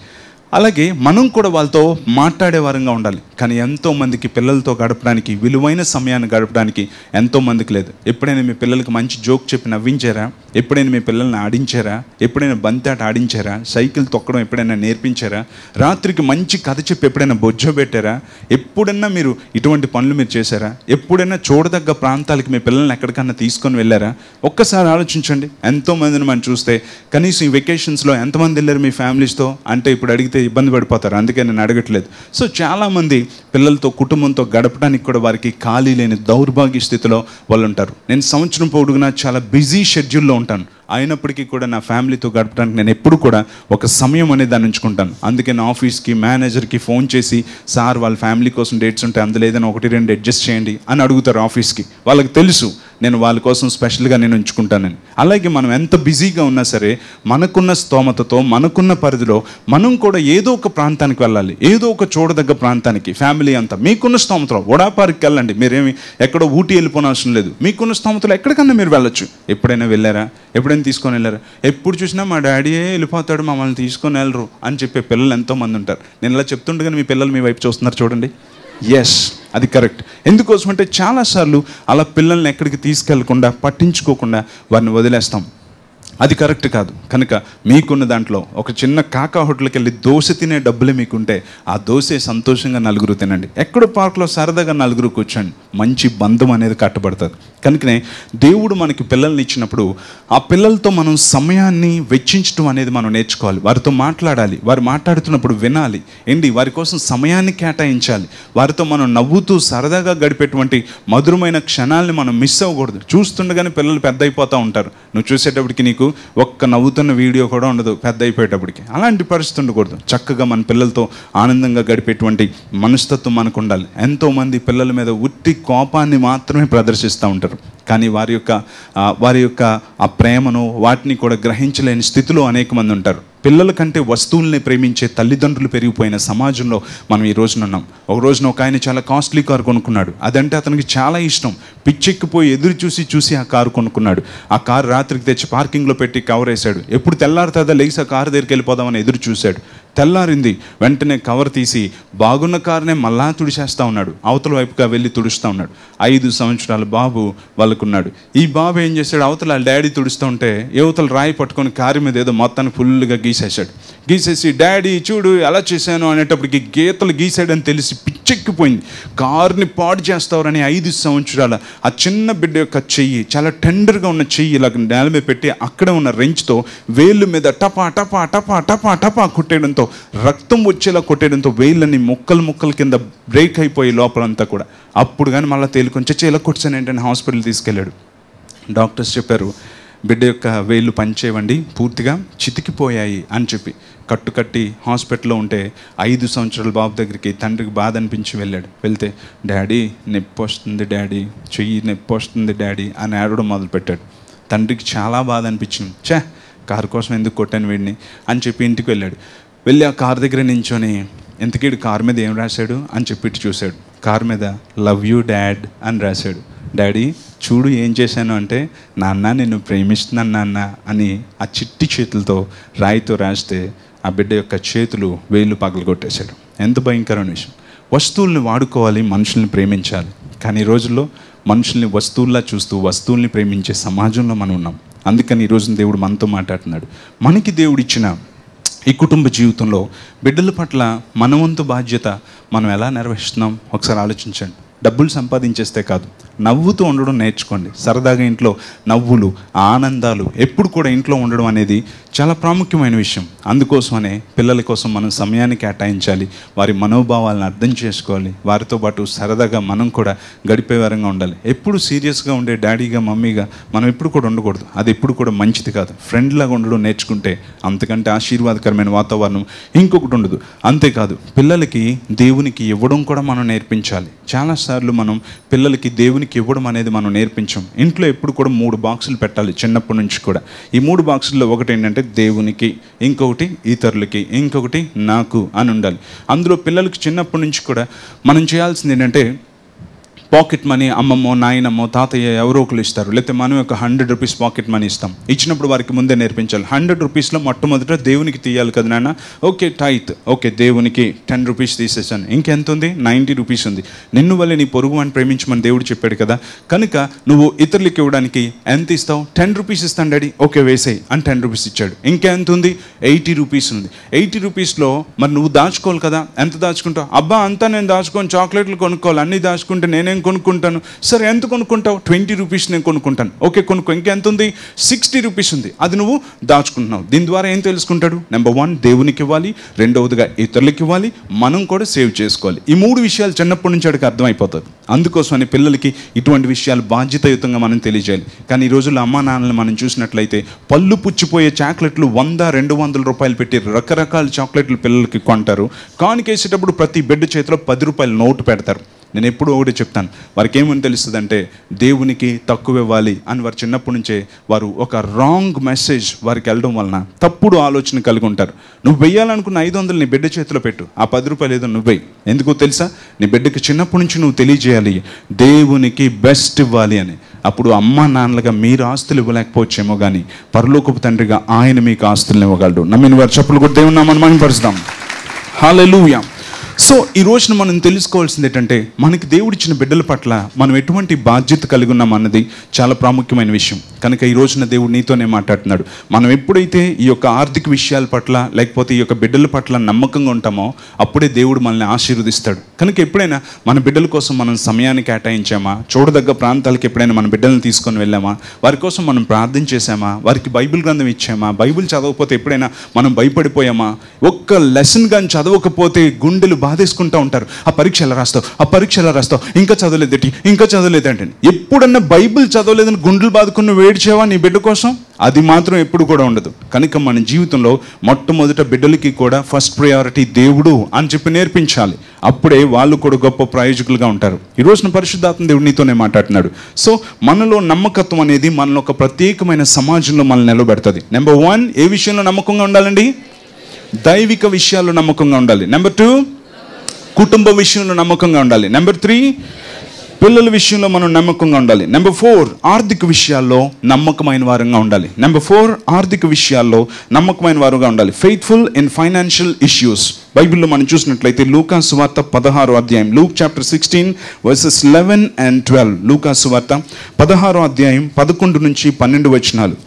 అలాగే మనం కూడా వాళ్ళతో మాట్లాడే వారంగా ఉండాలి. కానీ ఎంతోమందికి పిల్లలతో గడపడానికి, విలువైన సమయాన్ని గడపడానికి ఎంతోమందికి లేదు. ఎప్పుడైనా మీ పిల్లలకి మంచి జోక్ చెప్పి నవ్వించారా? ఎప్పుడైనా మీ పిల్లల్ని ఆడించారా? ఎప్పుడైనా బంతాట ఆడించారా? సైకిల్ తొక్కడం ఎప్పుడైనా నేర్పించారా? రాత్రికి మంచి కథ చెప్పి ఎప్పుడైనా బొజ్జోబెట్టారా? ఎప్పుడన్నా మీరు ఇటువంటి పనులు మీరు చేశారా? ఎప్పుడైనా చూడదగ్గ ప్రాంతాలకి మీ పిల్లల్ని ఎక్కడికన్నా తీసుకొని వెళ్ళారా? ఒక్కసారి ఆలోచించండి. ఎంతోమందిని మనం చూస్తే కనీసం ఈ వెకేషన్స్లో ఎంతమంది వెళ్ళారు మీ ఫ్యామిలీస్తో అంటే ఇప్పుడు అడిగితే ఇబ్బంది పడిపోతారు. అందుకే నేను అడగట్లేదు. సో చాలామంది పిల్లలతో కుటుంబంతో గడపడానికి కూడా వారికి ఖాళీ లేని దౌర్భాగ్య స్థితిలో వాళ్ళు ఉంటారు. నేను సంవత్సరం పొడుగునా చాలా బిజీ షెడ్యూల్లో ఉంటాను. అయినప్పటికీ కూడా నా ఫ్యామిలీతో గడపడానికి నేను ఎప్పుడు కూడా ఒక సమయం అనేది దాన్ని ఉంచుకుంటాను. అందుకే నా ఆఫీస్కి మేనేజర్కి ఫోన్ చేసి, సార్ వాళ్ళ ఫ్యామిలీ కోసం డేట్స్ ఉంటే అందులో ఏదైనా 1-2 అడ్జస్ట్ చేయండి అని అడుగుతారు ఆఫీస్కి. వాళ్ళకి తెలుసు నేను వాళ్ళ కోసం స్పెషల్గా నేను ఉంచుకుంటానని. అలాగే మనం ఎంత బిజీగా ఉన్నా సరే మనకున్న స్తోమతతో, మనకున్న పరిధిలో మనం కూడా ఏదో ఒక ప్రాంతానికి వెళ్ళాలి. ఏదో ఒక చూడదగ్గ ప్రాంతానికి ఫ్యామిలీ అంతా మీకున్న స్తోమతలో వడాపార్క్కి వెళ్ళండి. మీరేమి ఎక్కడో ఊటీ వెళ్ళిపోనవసరం లేదు. మీకున్న స్తోమతలో ఎక్కడికన్నా మీరు వెళ్ళొచ్చు. ఎప్పుడైనా వెళ్ళారా? ఎప్పుడైనా తీసుకొని వెళ్ళారు? ఎప్పుడు చూసినా మా డాడీయే వెళ్ళిపోతాడు, మమ్మల్ని తీసుకొని వెళ్ళరు అని చెప్పే పిల్లలు ఎంతోమంది ఉంటారు. నేను ఇలా చెప్తుండగానే మీ పిల్లలు మీ వైపు చూస్తున్నారు చూడండి. ఎస్, అది కరెక్ట్. ఎందుకోసం అంటే చాలాసార్లు అలా పిల్లల్ని ఎక్కడికి తీసుకెళ్లకుండా, పట్టించుకోకుండా వారిని వదిలేస్తాం. అది కరెక్ట్ కాదు. కనుక మీకున్న దాంట్లో ఒక చిన్న కాకా హోటల్కి వెళ్ళి దోశ తినే డబ్బులే మీకుంటే ఆ దోశ సంతోషంగా నలుగురు తినండి. ఎక్కడో పార్క్లో సరదాగా నలుగురు కూర్చోండి. మంచి బంధం అనేది కట్టబడుతుంది. కనుకనే దేవుడు మనకి పిల్లల్ని ఇచ్చినప్పుడు ఆ పిల్లలతో మనం సమయాన్ని వెచ్చించడం అనేది మనం నేర్చుకోవాలి. వారితో మాట్లాడాలి. వారు మాట్లాడుతున్నప్పుడు వినాలి. వారి కోసం సమయాన్ని కేటాయించాలి. వారితో మనం నవ్వుతూ సరదాగా గడిపేటువంటి మధురమైన క్షణాలని మనం మిస్ అవ్వకూడదు. చూస్తుండగానే పిల్లలు పెద్ద అయిపోతూ ఉంటారు. నువ్వు చూసేటప్పటికి నీకు ఒక్క నవ్వుతున్న వీడియో కూడా ఉండదు పెద్ద అయిపోయేటప్పటికి. అలాంటి పరిస్థితి ఉండకూడదు. చక్కగా మన పిల్లలతో ఆనందంగా గడిపేటువంటి మనస్తత్వం మనకు ఉండాలి. ఎంతోమంది పిల్లల మీద ఉట్టి కోపాన్ని మాత్రమే ప్రదర్శిస్తూ ఉంటారు. కానీ వారి యొక్క ఆ ప్రేమను వాటిని కూడా గ్రహించలేని స్థితిలో అనేక మంది ఉంటారు. పిల్లల కంటే వస్తువుల్ని ప్రేమించే తల్లిదండ్రులు పెరిగిపోయిన సమాజంలో మనం ఈ రోజున ఉన్నాం. ఒక రోజున ఒక ఆయన చాలా కాస్ట్లీ కారు కొనుక్కున్నాడు. అదంటే అతనికి చాలా ఇష్టం. పిచ్చెక్కిపోయి ఎదురు చూసి ఆ కారు కొనుక్కున్నాడు. ఆ కారు రాత్రికి తెచ్చి పార్కింగ్లో పెట్టి కవర్ వేశాడు. ఎప్పుడు తెల్లారుతుందా లేచి ఆ కారు దగ్గరికి వెళ్ళిపోదామని ఎదురు చూశాడు. తెల్లారింది. వెంటనే కవర్ తీసి బాగున్న కారునే మళ్ళా తుడిచేస్తూ ఉన్నాడు. అవతల వైపుగా వెళ్ళి తుడుస్తూ ఉన్నాడు. 5 సంవత్సరాల బాబు వాళ్ళకున్నాడు. ఈ బాబు ఏం చేశాడు? అవతల డాడీ తుడుస్తూ ఉంటే యువతలు రాయి పట్టుకొని కారు మీద ఏదో మొత్తాన్ని ఫుల్గా గీసేసి డాడీ చూడు ఎలా చేశాను అనేటప్పటికి గీతలు గీసాడని తెలిసి పిచ్చెక్కిపోయింది. కారుని పాడు చేస్తారని 5 సంవత్సరాల ఆ చిన్న బిడ్డ యొక్క చెయ్యి, చాలా టెండర్గా ఉన్న చెయ్యి ఇలా నేల మీద పెట్టి అక్కడే ఉన్న రెంచ్తో వేళ్ళు మీద టపా టపా టపా టపా టపా కొట్టేయడంతో, రక్తం వచ్చేలా కొట్టేయడంతో వేళ్ళని ముక్కలు కింద బ్రేక్ అయిపోయి లోపలంతా కూడా. అప్పుడు కానీ మళ్ళీ తేలికొని చచ్చి ఇలా కొట్టాను ఏంటని హాస్పిటల్ తీసుకెళ్ళాడు. డాక్టర్స్ చెప్పారు బిడ్డ యొక్క వేళ్ళు పనిచేయవండి, పూర్తిగా చితికిపోయాయి అని చెప్పి కట్టి హాస్పిటల్లో ఉంటే 5 సంవత్సరాల బాబు దగ్గరికి తండ్రికి బాధ అనిపించి వెళ్ళాడు. వెళ్తే డాడీ నొప్పి వస్తుంది డాడీ, చెయ్యి నొప్పి వస్తుంది డాడీ అని ఏడవడం మొదలుపెట్టాడు. తండ్రికి చాలా బాధ అనిపించింది. కారు కోసం ఎందుకు కొట్టాను వీడిని అని చెప్పి ఇంటికి వెళ్ళాడు. వెళ్ళి ఆ కారు దగ్గర నించొని ఇంతకీ కారు మీద ఏం రాశాడు అని చెప్పి చూశాడు. కారు మీద లవ్ యూ డాడ్ అని రాశాడు. డాడీ చూడు ఏం చేశాను అంటే, నాన్న నిన్ను ప్రేమిస్తున్నాను నాన్న అని ఆ చిట్టి చేతులతో రాయితో రాస్తే ఆ బిడ్డ యొక్క చేతులు వేళ్ళు పగలగొట్టేశాడు. ఎంత భయంకరమైన విషయం. వస్తువుల్ని వాడుకోవాలి, మనుషుల్ని ప్రేమించాలి. కానీ ఈ రోజుల్లో మనుషుల్ని వస్తువుల్లా చూస్తూ వస్తువుల్ని ప్రేమించే సమాజంలో మనం ఉన్నాం. అందుకని ఈరోజు దేవుడు మనతో మాట్లాడుతున్నాడు. మనకి దేవుడిచ్చిన ఈ కుటుంబ జీవితంలో బిడ్డల పట్ల మనవంతు బాధ్యత మనం ఎలా నిర్వహిస్తున్నాం ఒకసారి ఆలోచించండి. డబ్బులు సంపాదించేస్తే కాదు, నవ్వుతూ ఉండడం నేర్చుకోండి. సరదాగా ఇంట్లో నవ్వులు, ఆనందాలు ఎప్పుడు కూడా ఇంట్లో ఉండడం అనేది చాలా ప్రాముఖ్యమైన విషయం. అందుకోసమనే పిల్లల కోసం మనం సమయాన్ని కేటాయించాలి, వారి మనోభావాలను అర్థం చేసుకోవాలి, వారితో పాటు సరదాగా మనం కూడా గడిపే వారంగా ఉండాలి. ఎప్పుడు సీరియస్గా ఉండే డాడీగా మమ్మీగా మనం ఎప్పుడు కూడా ఉండకూడదు. అది ఎప్పుడు కూడా మంచిది కాదు. ఫ్రెండ్ లాగా ఉండడం నేర్చుకుంటే అంతకంటే ఆశీర్వాదకరమైన వాతావరణం ఇంకొకటి ఉండదు. అంతేకాదు పిల్లలకి దేవునికి ఇవ్వడం కూడా మనం నేర్పించాలి. చాలాసార్లు మనం పిల్లలకి దేవునికి ఇవ్వడం అనేది మనం నేర్పించాం. ఇంట్లో ఎప్పుడు కూడా 3 బాక్సులు పెట్టాలి చిన్నప్పటి నుంచి కూడా. ఈ 3 బాక్సుల్లో ఒకటి ఏంటంటే దేవునికి, ఇంకొకటి ఇతరులకి, ఇంకొకటి నాకు అని ఉండాలి. అందులో పిల్లలకి చిన్నప్పటి నుంచి కూడా మనం చేయాల్సింది ఏంటంటే, పాకెట్ మనీ అమ్మమ్మో నాయనమ్మో తాతయ్య ఎవరో ఒకరు ఇస్తారు, లేకపోతే మనం ఒక 100 రూపీస్ పాకెట్ మనీ ఇస్తాం. ఇచ్చినప్పుడు వారికి ముందే నేర్పించాలి. 100 రూపీస్లో మొట్టమొదట దేవునికి తీయాలి కదా నాన్న. ఓకే టైత్, ఓకే దేవునికి 10 రూపీస్ తీసేసాను, ఇంకెంత ఉంది? 90 రూపీస్ ఉంది. నిన్ను వల్లే నీ పొరుగు అని ప్రేమించమని దేవుడు చెప్పాడు కదా, కనుక నువ్వు ఇతరులకి ఇవ్వడానికి ఎంత ఇస్తావు? 10 రూపీస్ ఇస్తాను డాడీ, ఓకే వేసేయి అని 10 రూపీస్ ఇచ్చాడు. ఇంకెంత ఉంది? 80 రూపీస్ ఉంది. 80 రూపీస్లో మరి నువ్వు దాచుకోవాలి కదా, ఎంత దాచుకుంటావు? అబ్బా అంతా నేను దాచుకొని చాక్లెట్లు కొనుక్కోవాలి, అన్నీ దాచుకుంటే నేనేం కొనుక్కుంటాను. సరే ఎంత కొనుక్కుంటావు? 20 రూపీస్ నేను కొనుక్కుంటాను. ఓకే కొనుక్కో. ఇంకెంత ఉంది? 60 రూపీస్ ఉంది. అది నువ్వు దాచుకుంటున్నావు. దీని ద్వారా ఏం తెలుసుకుంటాడు? నెంబర్ 1 దేవునికి ఇవ్వాలి, రెండవదిగా ఇతరులకి ఇవ్వాలి, మనం కూడా సేవ్ చేసుకోవాలి. ఈ 3 విషయాలు చిన్నప్పటి నుంచి అడిగి అర్థమైపోతుంది. అందుకోసమని పిల్లలకి ఇటువంటి విషయాలు బాధ్యతాయుతంగా మనం తెలియజేయాలి. కానీ ఈ రోజుల్లో అమ్మా నాన్నలు మనం చూసినట్లయితే పళ్ళు పుచ్చిపోయే చాక్లెట్లు 100-200 రూపాయలు పెట్టి రకరకాల చాక్లెట్లు పిల్లలకి కొంటారు. కానుకేసేటప్పుడు ప్రతి బిడ్డ చేతిలో 10 రూపాయల నోటు పెడతారు. నేను ఎప్పుడు ఒకటి చెప్తాను, వారికి ఏమని తెలుస్తుంది అంటే దేవునికి తక్కువ ఇవ్వాలి అని వారు చిన్నప్పటి నుంచే వారు ఒక రాంగ్ మెసేజ్ వారికి వెళ్ళడం వలన తప్పుడు ఆలోచన కలిగి ఉంటారు. నువ్వు వెయ్యాలనుకున్న 500 నీ బిడ్డ చేతిలో పెట్టు, ఆ 10 రూపాయలు ఏదో నువ్వు వెయ్యి. ఎందుకో తెలుసా? నీ బిడ్డకి చిన్నప్పటి నుంచి నువ్వు తెలియజేయాలి దేవునికి బెస్ట్ ఇవ్వాలి అని. అప్పుడు అమ్మా నాన్నలుగా మీరు ఆస్తులు ఇవ్వలేకపోవచ్చేమో కానీ పరలోకపు తండ్రిగా ఆయన మీకు ఆస్తులను ఇవ్వగలడు. నమ్మిన వారు చప్పులు కూడా దేవుని నామమున మహిమపరుస్తాం. హల్లెలూయా. సో ఈ రోజున మనం తెలుసుకోవాల్సింది ఏంటంటే, మనకి దేవుడిచ్చిన బిడ్డల పట్ల మనం ఎటువంటి బాధ్యత కలిగి ఉన్నాం అన్నది చాలా ప్రాముఖ్యమైన విషయం. కనుక ఈ రోజున దేవుడు నీతోనే మాట్లాడుతున్నాడు. మనం ఎప్పుడైతే ఈ యొక్క ఆర్థిక విషయాల పట్ల లేకపోతే ఈ యొక్క బిడ్డల పట్ల నమ్మకంగా ఉంటామో అప్పుడే దేవుడు మనల్ని ఆశీర్వదిస్తాడు. కనుక ఎప్పుడైనా మన బిడ్డల కోసం మనం సమయాన్ని కేటాయించామా? చూడదగ్గ ప్రాంతాలకు ఎప్పుడైనా మన బిడ్డలను తీసుకొని వెళ్ళామా? వారి కోసం మనం ప్రార్థన చేశామా? వారికి బైబిల్ గ్రంథం ఇచ్చామా? బైబిల్ చదవకపోతే ఎప్పుడైనా మనం భయపడిపోయామా? ఒక్క లెసన్ కానీ చదవకపోతే గుండెలు బాధేసుకుంటూ ఉంటారు. ఆ పరీక్ష ఎలా రాస్తావు, ఇంకా చదవలేదంటే. ఎప్పుడన్నా బైబిల్ చదవలేదని గుండెలు బాదుకుని వేడిచేవా నీ బిడ్డ కోసం? అది మాత్రం ఎప్పుడు కూడా ఉండదు. కనుక మన జీవితంలో మొట్టమొదట బిడ్డలకి కూడా ఫస్ట్ ప్రయారిటీ దేవుడు అని చెప్పి నేర్పించాలి. అప్పుడే వాళ్ళు కూడా గొప్ప ప్రయోజకులుగా ఉంటారు. ఈ రోజున పరిశుద్ధాత్మ దేవుడు నీతోనే మాట్లాడుతున్నాడు. సో మనలో నమ్మకత్వం అనేది మనలో ఒక ప్రత్యేకమైన సమాజంలో మనల్ని నిలబెడుతుంది. నెంబర్ 1 ఏ విషయంలో నమ్మకంగా ఉండాలండి? దైవిక విషయాల్లో నమ్మకంగా ఉండాలి. నెంబర్ 2 కుటుంబ విషయంలో నమ్మకంగా ఉండాలి. నెంబర్ 3 పిల్లల విషయంలో మనం నమ్మకంగా ఉండాలి. నెంబర్ 4 ఆర్థిక విషయాల్లో నమ్మకమైన వారంగా ఉండాలి. Faithful in financial issues. బైబిల్లో మనం చూసినట్లయితే లూకా సువార్త 16వ అధ్యాయం, లూక్ చాప్టర్ 16 వర్సెస్ 11 and 12. లూకా సువార్త 16వ అధ్యాయం 11 నుంచి 12 వచనాలు.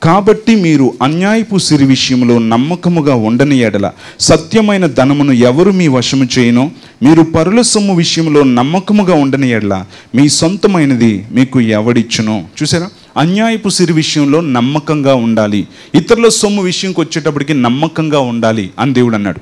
కాబట్టి మీరు అన్యాయపు సిరి విషయంలో నమ్మకముగా ఉండని ఎడల సత్యమైన ధనమును ఎవరు మీ వశము చేయనో, మీరు పరుల సొమ్ము విషయంలో నమ్మకముగా ఉండని ఎడల మీ సొంతమైనది మీకు ఎవడిచ్చునో. చూసారా? అన్యాయపు సిరి విషయంలో నమ్మకంగా ఉండాలి, ఇతరుల సొమ్ము విషయంకి వచ్చేటప్పటికి నమ్మకంగా ఉండాలి అని దేవుడు అన్నాడు.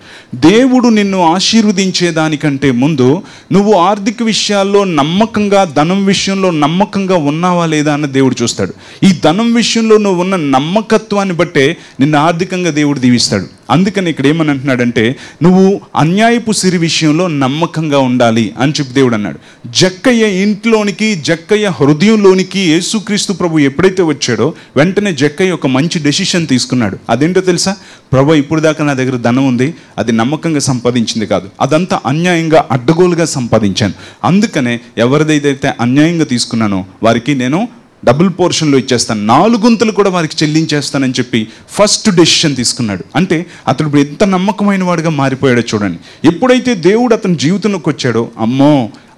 దేవుడు నిన్ను ఆశీర్వదించేదానికంటే ముందు నువ్వు ఆర్థిక విషయాల్లో నమ్మకంగా, ధనం విషయంలో నమ్మకంగా ఉన్నావా లేదా అన్న దేవుడు చూస్తాడు. ఈ ధనం విషయంలో నువ్వు ఉన్న నమ్మకత్వాన్ని బట్టే నిన్ను ఆర్థికంగా దేవుడు దీవిస్తాడు. అందుకని ఇక్కడ ఏమని అంటున్నాడంటే, నువ్వు అన్యాయపు సిరి విషయంలో నమ్మకంగా ఉండాలి అని చెప్పి దేవుడు అన్నాడు. జక్కయ్య ఇంట్లోనికి, జక్కయ్య హృదయంలోనికి యేసుక్రీస్తు ప్రభు ఎప్పుడైతే వచ్చాడో వెంటనే జక్కయ్య ఒక మంచి డెసిషన్ తీసుకున్నాడు. అదేంటో తెలుసా? ప్రభు ఇప్పుడు దాకా నా దగ్గర ధనం ఉంది, అది నమ్మకంగా సంపాదించింది కాదు, అదంతా అన్యాయంగా అడ్డగోలుగా సంపాదించాను. అందుకనే ఎవరిదైతే అన్యాయంగా తీసుకున్నానో వారికి నేను డబుల్ పోర్షన్లో ఇచ్చేస్తాను, 4 గుంతలు కూడా వారికి చెల్లించేస్తానని చెప్పి ఫస్ట్ డెసిషన్ తీసుకున్నాడు. అంటే అతడు ఇప్పుడు ఎంత నమ్మకమైన వాడుగా మారిపోయాడో చూడండి. ఎప్పుడైతే దేవుడు అతని జీవితంలోకి వచ్చాడో, అమ్మో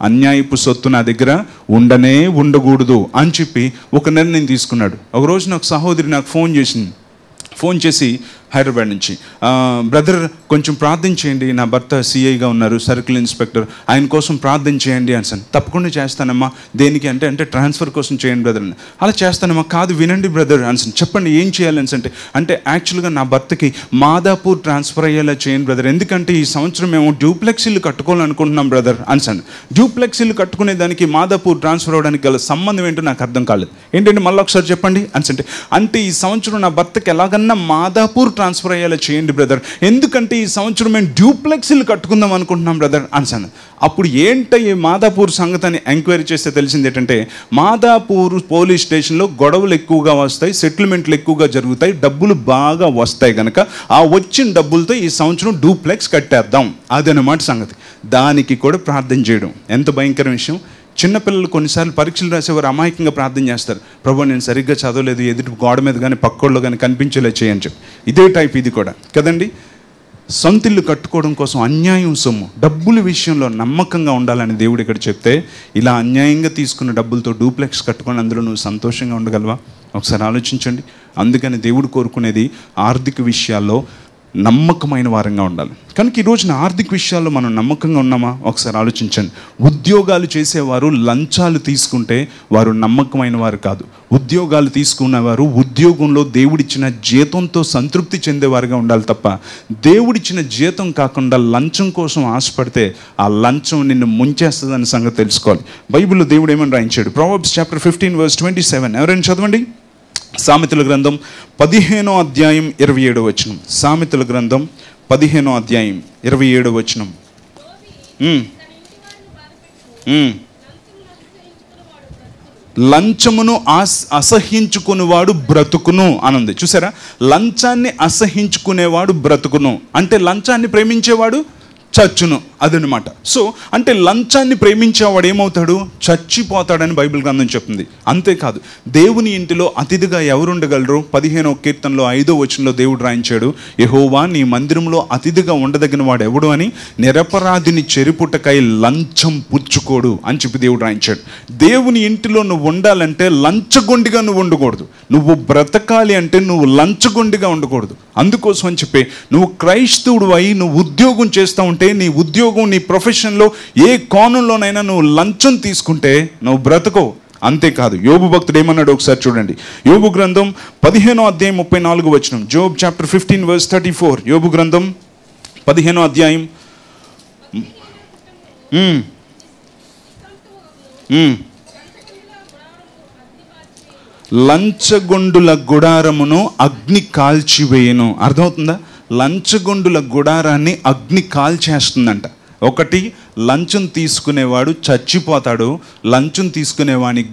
అన్యాయపు సొత్తు నా దగ్గర ఉండకూడదు అని చెప్పి ఒక నిర్ణయం తీసుకున్నాడు. ఒక రోజు నాకు సహోదరి నాకు ఫోన్ చేసి హైదరాబాద్ నుంచి, బ్రదర్ కొంచెం ప్రార్థన చేయండి, నా భర్త సిఐగా ఉన్నారు, సర్కిల్ ఇన్స్పెక్టర్, ఆయన కోసం ప్రార్థన చేయండి అని. తప్పకుండా చేస్తానమ్మా. దేనికి అంటే ట్రాన్స్ఫర్ కోసం చేయండి బ్రదర్. అలా చేస్తానమ్మా. కాదు వినండి బ్రదర్ అని. చెప్పండి ఏం చేయాలని అంటే యాక్చువల్గా నా భర్తకి మాదాపూర్ ట్రాన్స్ఫర్ అయ్యేలా చేయండి బ్రదర్, ఎందుకంటే ఈ సంవత్సరం మేము డ్యూప్లెక్స్ ఇల్లు కట్టుకోవాలనుకుంటున్నాం బ్రదర్ అని. డ్యూప్లెక్స్ ఇల్లు కట్టుకునే దానికి మాదాపూర్ ట్రాన్స్ఫర్ అవ్వడానికి గల సంబంధం ఏంటో నాకు అర్థం కాలేదు. ఏంటంటే మళ్ళీ ఒకసారి చెప్పండి అని. అంటే ఈ సంవత్సరం నా భర్తకి ఎలాగన్నా మాదాపూర్ ట్రాన్స్ఫర్ అయ్యేలా చేయండి బ్రదర్, ఎందుకంటే ఈ సంవత్సరం మేము డ్యూప్లెక్స్ ఇల్లు కట్టుకుందాం అనుకుంటున్నాం బ్రదర్ అని. అప్పుడు ఏంటో ఈ మాదాపూర్ సంగతిని ఎంక్వైరీ చేస్తే తెలిసింది ఏంటంటే, మాదాపూర్ పోలీస్ స్టేషన్లో గొడవలు ఎక్కువగా వస్తాయి, సెటిల్మెంట్లు ఎక్కువగా జరుగుతాయి, డబ్బులు బాగా వస్తాయి కనుక ఆ వచ్చిన డబ్బులతో ఈ సంవత్సరం డూప్లెక్స్ కట్టేద్దాం, అదనమాట సంగతి. దానికి కూడా ప్రార్థన చేయడం ఎంత భయంకర విషయం. చిన్నపిల్లలు కొన్నిసార్లు పరీక్షలు రాసేవారు అమాయకంగా ప్రార్థన చేస్తారు, ప్రభు నేను సరిగ్గా చదవలేదు, ఎదుటి గోడ మీద కానీ పక్కోళ్ళు కానీ కనిపించేలా చేయని చెప్పి. ఇదే టైప్ ఇది కూడా కదండి. సొంతిల్లు కట్టుకోవడం కోసం అన్యాయం సొమ్ము, డబ్బుల విషయంలో నమ్మకంగా ఉండాలని దేవుడు ఇక్కడ చెప్తే, ఇలా అన్యాయంగా తీసుకున్న డబ్బులతో డూప్లెక్స్ కట్టుకొని అందులో నువ్వు సంతోషంగా ఉండగలవా? ఒకసారి ఆలోచించండి. అందుకని దేవుడు కోరుకునేది ఆర్థిక విషయాల్లో నమ్మకమైన వారంగా ఉండాలి. కనుక ఈ రోజున ఆర్థిక విషయాల్లో మనం నమ్మకంగా ఉన్నామా? ఒకసారి ఆలోచించండి. ఉద్యోగాలు చేసేవారు లంచాలు తీసుకుంటే వారు నమ్మకమైన వారు కాదు. ఉద్యోగాలు తీసుకున్నవారు ఉద్యోగంలో దేవుడిచ్చిన జీతంతో సంతృప్తి చెందేవారుగా ఉండాలి తప్ప, దేవుడిచ్చిన జీతం కాకుండా లంచం కోసం ఆశపడితే ఆ లంచం నిన్ను ముంచేస్తుందన్న సంగతి తెలుసుకోవాలి. బైబిల్లో దేవుడు ఏమని రాయించాడు? ప్రొవర్బ్స్ చాప్టర్ 15:27 ఎవరైనా చదవండి. సామెతల గ్రంథం 15వ అధ్యాయం 27వ వచనం. సామెతల గ్రంథం 15వ అధ్యాయం 27వ వచనం. లంచమును అసహించుకునేవాడు బ్రతుకును అనుంది. చూసారా? లంచాన్ని అసహించుకునేవాడు బ్రతుకును అంటే లంచాన్ని ప్రేమించేవాడు చచ్చును, అదనమాట. సో అంటే లంచాన్ని ప్రేమించేవాడు ఏమవుతాడు? చచ్చిపోతాడని బైబిల్ గ్రంథం చెప్తుంది. అంతేకాదు, దేవుని ఇంటిలో అతిథిగా ఎవరుండగలరు? 15వ కీర్తనలో 5వ వచనంలో దేవుడు రాయించాడు, యెహోవా నీ మందిరంలో అతిథిగా ఉండదగిన వాడు ఎవడు అని, నిరపరాధిని చెరిపుటకై లంచం పుచ్చుకోడు అని చెప్పి దేవుడు రాయించాడు. దేవుని ఇంటిలో నువ్వు ఉండాలంటే లంచగొండిగా నువ్వు ఉండకూడదు. నువ్వు బ్రతకాలి అంటే నువ్వు లంచగొండిగా ఉండకూడదు. అందుకోసం అని చెప్పి నువ్వు క్రైస్తవుడు అయి నువ్వు ఉద్యోగం చేస్తూ ఉంటే, నీ ఉద్యోగం నీ ప్రొఫెషన్లో ఏ కోణంలోనైనా నువ్వు లంచం తీసుకుంటే నువ్వు బ్రతకో. అంతేకాదు, యోబు భక్తుడు ఏమన్నాడు ఒకసారి చూడండి. యోబు గ్రంథం 15వ అధ్యాయం 34వ వచనం. Job chapter 15:34. యోబు గ్రంథం 15వ అధ్యాయం. లంచగొండుల గుడారమును అగ్ని కాల్చివేయను. అర్థమవుతుందా? లంచగొండుల గుడారాన్ని అగ్ని కాల్చేస్తుందంట. ఒకటి, లంచం తీసుకునేవాడు చచ్చిపోతాడు, లంచం తీసుకునేవాని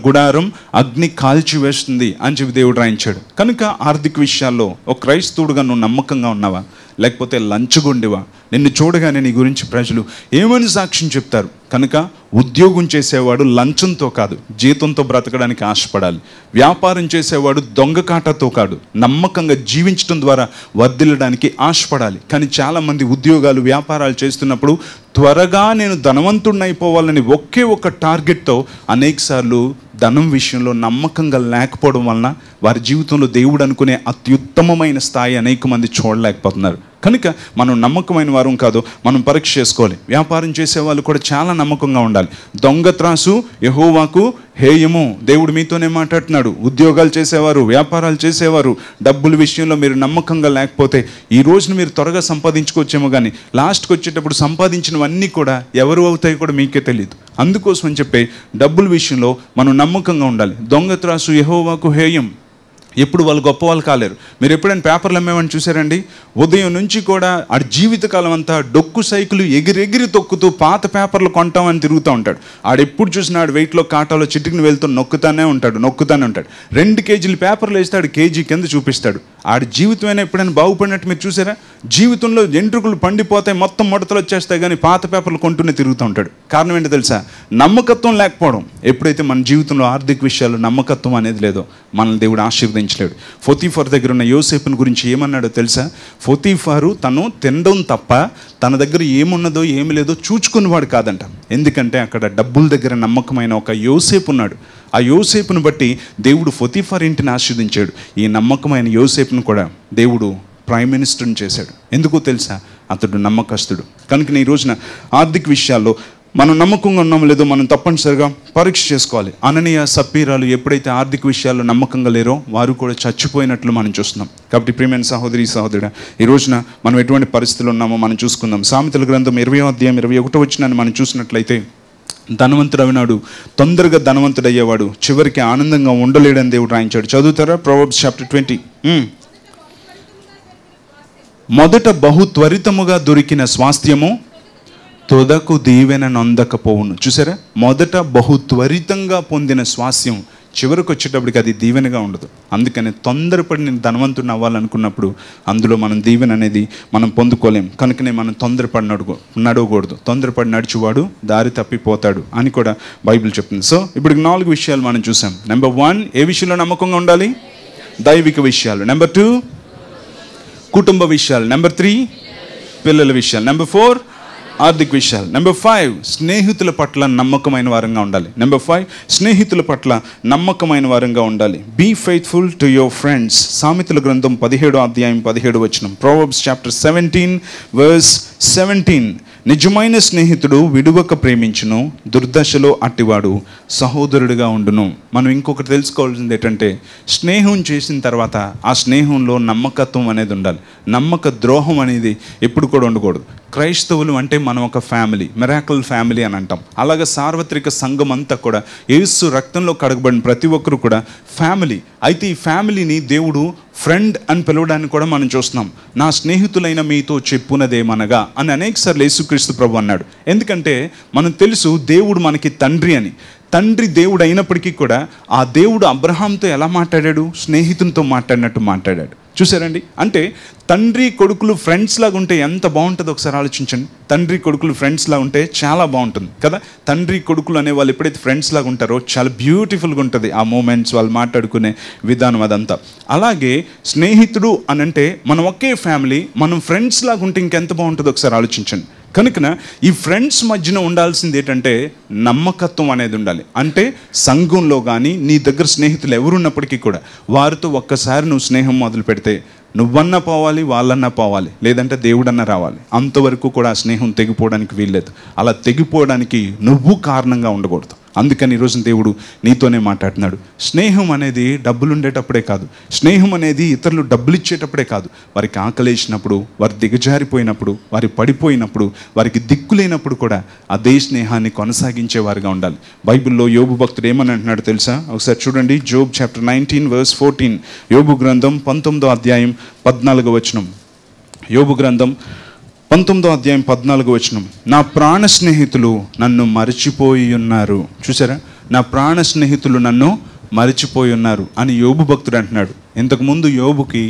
గుడారం అగ్ని కాల్చివేస్తుంది అని చెప్పి దేవుడు రాయించాడు. కనుక ఆర్థిక విషయాల్లో ఒక క్రైస్తవుడుగా నువ్వు నమ్మకంగా ఉన్నావా, లేకపోతే లంచగొండివా? నిన్ను చూడగానే నీ గురించి ప్రజలు ఏమని సాక్ష్యం చెప్తారు? కనుక ఉద్యోగం చేసేవాడు లంచంతో కాదు, జీతంతో బ్రతకడానికి ఆశపడాలి. వ్యాపారం చేసేవాడు దొంగ కాటతో కాదు, నమ్మకంగా జీవించడం ద్వారా వర్ధిల్లడానికి ఆశపడాలి. కానీ చాలామంది ఉద్యోగాలు వ్యాపారాలు చేస్తున్నప్పుడు త్వరగా నేను ధనవంతుడిని అయిపోవాలని ఒకే ఒక టార్గెట్తో అనేకసార్లు ధనం విషయంలో నమ్మకంగా లేకపోవడం వలన వారి జీవితంలో దేవుడు అనుకునే అత్యుత్తమమైన స్థాయి అనేక మంది చూడలేకపోతున్నారు. కనుక మనం నమ్మకమైన వారం కాదు, మనం పరీక్ష చేసుకోవాలి. వ్యాపారం చేసే వాళ్ళు కూడా చాలా నమ్మకంగా ఉండాలి. దొంగ త్రాసు యెహోవాకు హేయము. దేవుడు మీతోనే మాట్లాడుతున్నాడు. ఉద్యోగాలు చేసేవారు, వ్యాపారాలు చేసేవారు, డబ్బుల విషయంలో మీరు నమ్మకంగా లేకపోతే ఈ రోజున మీరు త్వరగా సంపాదించుకోవచ్చేమో, కానీ లాస్ట్కి వచ్చేటప్పుడు సంపాదించినవన్నీ కూడా ఎవరు అవుతాయో కూడా మీకే తెలియదు. అందుకోసం అని చెప్పి డబ్బుల విషయంలో మనం నమ్మకంగా ఉండాలి. దొంగ త్రాసు యెహోవాకు హేయం. ఎప్పుడు వాళ్ళు గొప్ప వాళ్ళు కాలేరు. మీరు ఎప్పుడైనా పేపర్లు అమ్మేమని చూసారండి? ఉదయం నుంచి కూడా ఆడి జీవితకాలం అంతా డొక్కు సైకిల్ ఎగిరెగిరి తొక్కుతూ పాత పేపర్లు కొంటామని తిరుగుతూ ఉంటాడు. ఆడెప్పుడు చూసినా ఆడు వెయిట్లో కాటాలో చిటికిని వెళ్తూ నొక్కుతానే ఉంటాడు. 2 కేజీలు పేపర్లు వేస్తే ఆడు కేజీ కింద చూపిస్తాడు. ఆడి జీవితమైనా ఎప్పుడైనా బాగుపడినట్టు మీరు చూసారా? జీవితంలో ఎంట్రుకలు పండిపోతాయి, మొత్తం ముడతలు వచ్చేస్తాయి, కానీ పాత పేపర్లు కొంటూనే తిరుగుతూ ఉంటాడు. కారణం ఏంటో తెలుసా? నమ్మకత్వం లేకపోవడం. ఎప్పుడైతే మన జీవితంలో ఆర్థిక విషయాల్లో నమ్మకత్వం అనేది లేదో మనల్ని దేవుడు ఆశీర్వదించలేడు. పోతీఫర్ దగ్గర ఉన్న యోసేపుని గురించి ఏమన్నాడో తెలుసా? పోతీఫరు తను తినడం తప్ప తన దగ్గర ఏమున్నదో ఏమి లేదో చూచుకునేవాడు కాదంట. ఎందుకంటే అక్కడ డబ్బుల దగ్గర నమ్మకమైన ఒక యోసేపు ఉన్నాడు. ఆ యోసేపును బట్టి దేవుడు పోతీఫర్ ఇంటిని ఆశీర్వదించాడు. ఈ నమ్మకమైన యోసేపును కూడా దేవుడు ప్రైమ్ మినిస్టర్ని చేశాడు. ఎందుకో తెలుసా? అతడు నమ్మకస్తుడు. కనుక ఈ రోజున ఆర్థిక విషయాల్లో మనం నమ్మకంగా ఉన్నామో లేదో మనం తప్పనిసరిగా పరీక్ష చేసుకోవాలి. అననీయ సప్పీరాలు ఎప్పుడైతే ఆర్థిక విషయాల్లో నమ్మకంగా లేరో వారు కూడా చచ్చిపోయినట్లు మనం చూస్తున్నాం. కాబట్టి ప్రియమైన సహోదరి సహోదరుడా, ఈ రోజున మనం ఎటువంటి పరిస్థితులు ఉన్నామో మనం చూసుకుందాం. సామెతల గ్రంథం 20వ అధ్యాయం 21వ వచనాన్ని మనం చూసినట్లయితే, ధనవంతుడు అయినాడు, తొందరగా ధనవంతుడయ్యేవాడు చివరికి ఆనందంగా ఉండలేడని దేవుడు రాయించాడు. చదువుతారా? Proverbs chapter 20. మొదట బహు త్వరితముగా దొరికిన స్వాస్థ్యము తుదకు దీవెన నొందకపోవును. చూసారా? మొదట బహు త్వరితంగా పొందిన స్వాస్థ్యం చివరికి వచ్చేటప్పటికి అది దీవెనగా ఉండదు. అందుకని తొందరపడి నేను ధనవంతుడిని అవ్వాలనుకున్నప్పుడు అందులో మనం దీవెన అనేది మనం పొందుకోలేం. కనుకనే మనం తొందరపడి నడవకూడదు. తొందరపడి నడిచేవాడు దారి తప్పిపోతాడు అని కూడా బైబిల్ చెప్తుంది. సో ఇప్పుడు 4 విషయాలు మనం చూసాం. నెంబర్ 1, ఏ విషయంలో నమ్మకంగా ఉండాలి? దైవిక విషయాలు. నెంబర్ 2, కుటుంబ విషయాలు. నెంబర్ 3, పిల్లల విషయాలు. నెంబర్ 4, ఆర్థిక విషయాలు. నెంబర్ 5, స్నేహితుల పట్ల నమ్మకమైన వారంగా ఉండాలి. నెంబర్ 5, స్నేహితుల పట్ల నమ్మకమైన వారంగా ఉండాలి. Be faithful to your friends. సామెతల గ్రంథం 17వ అధ్యాయం 17వ వచనం. Proverbs chapter 17 verse 17. నిజమైన స్నేహితుడు విడువక ప్రేమించును, దుర్దశలో అట్టివాడు సహోదరుడిగా ఉండును. మనం ఇంకొకటి తెలుసుకోవాల్సింది ఏంటంటే, స్నేహం చేసిన తర్వాత ఆ స్నేహంలో నమ్మకత్వం అనేది ఉండాలి. నమ్మక ద్రోహం అనేది ఎప్పుడు కూడా ఉండకూడదు. క్రైస్తవులు అంటే మనం ఒక ఫ్యామిలీ, మిరాకిల్ ఫ్యామిలీ అని అంటాం. అలాగే సార్వత్రిక సంఘం అంతా కూడా యేసు రక్తంలో కడగబడిన ప్రతి ఒక్కరు కూడా ఫ్యామిలీ. అయితే ఈ ఫ్యామిలీని దేవుడు ఫ్రెండ్ అని పిలవడానికి కూడా మనం చూస్తున్నాం. నా స్నేహితులైన మీతో చెప్పునదేమనగా అని అనేకసార్లు యేసుక్రీస్తు ప్రభు అన్నాడు. ఎందుకంటే మనం తెలుసు దేవుడు మనకి తండ్రి అని. తండ్రి దేవుడు అయినప్పటికీ కూడా ఆ దేవుడు అబ్రహాంతో ఎలా మాట్లాడాడు? స్నేహితునితో మాట్లాడినట్టు మాట్లాడాడు. చూసారండి? అంటే తండ్రి కొడుకులు ఫ్రెండ్స్ లాగా ఉంటే ఎంత బాగుంటుందో ఒకసారి ఆలోచించండి. తండ్రి కొడుకులు ఫ్రెండ్స్ లాగా ఉంటే చాలా బాగుంటుంది కదా. తండ్రి కొడుకులు అనే వాళ్ళు ఎప్పుడైతే ఫ్రెండ్స్ లాగా ఉంటారో చాలా బ్యూటిఫుల్గా ఉంటుంది ఆ మూమెంట్స్, వాళ్ళు మాట్లాడుకునే విధానం అదంతా. అలాగే స్నేహితుడు అని అంటే మనం ఒకే ఫ్యామిలీ, మనం ఫ్రెండ్స్ లాగా ఉంటే ఇంకెంత బాగుంటుందో ఒకసారి ఆలోచించండి. కనుక ఈ ఫ్రెండ్స్ మధ్యన ఉండాల్సింది ఏంటంటే నమ్మకత్వం అనేది ఉండాలి. అంటే సంఘంలో కానీ నీ దగ్గర స్నేహితులు ఎవరున్నప్పటికీ కూడా వారితో ఒక్కసారి నువ్వు స్నేహం మొదలు పెడితే నువ్వన్నా పోవాలి, వాళ్ళన్నా పోవాలి, లేదంటే దేవుడన్నా రావాలి. అంతవరకు కూడా ఆ స్నేహం తెగిపోవడానికి వీల్లేదు. అలా తెగిపోవడానికి నువ్వు కారణంగా ఉండకూడదు. అందుకని ఈరోజు దేవుడు నీతోనే మాట్లాడుతున్నాడు. స్నేహం అనేది డబ్బులు ఉండేటప్పుడే కాదు, స్నేహం అనేది ఇతరులు డబ్బులు ఇచ్చేటప్పుడే కాదు, వారికి ఆకలేసినప్పుడు, వారు దిగజారిపోయినప్పుడు, వారి పడిపోయినప్పుడు, వారికి దిక్కులేనప్పుడు కూడా అదే స్నేహాన్ని కొనసాగించేవారుగా ఉండాలి. బైబిల్లో యోబు భక్తుడు ఏమని అంటున్నాడు తెలుసా? ఒకసారి చూడండి. Job chapter 19 verse 14. యోబు గ్రంథం 19వ అధ్యాయం 14వ వచనం. యోబు గ్రంథం 19వ అధ్యాయం 14వ వచనం. నా ప్రాణ స్నేహితులు నన్ను మరచిపోయి ఉన్నారు. చూసారా? నా ప్రాణ స్నేహితులు నన్ను మరచిపోయి ఉన్నారు అని యోబు భక్తుడు అంటున్నాడు. ఇంతకుముందు యోబుకి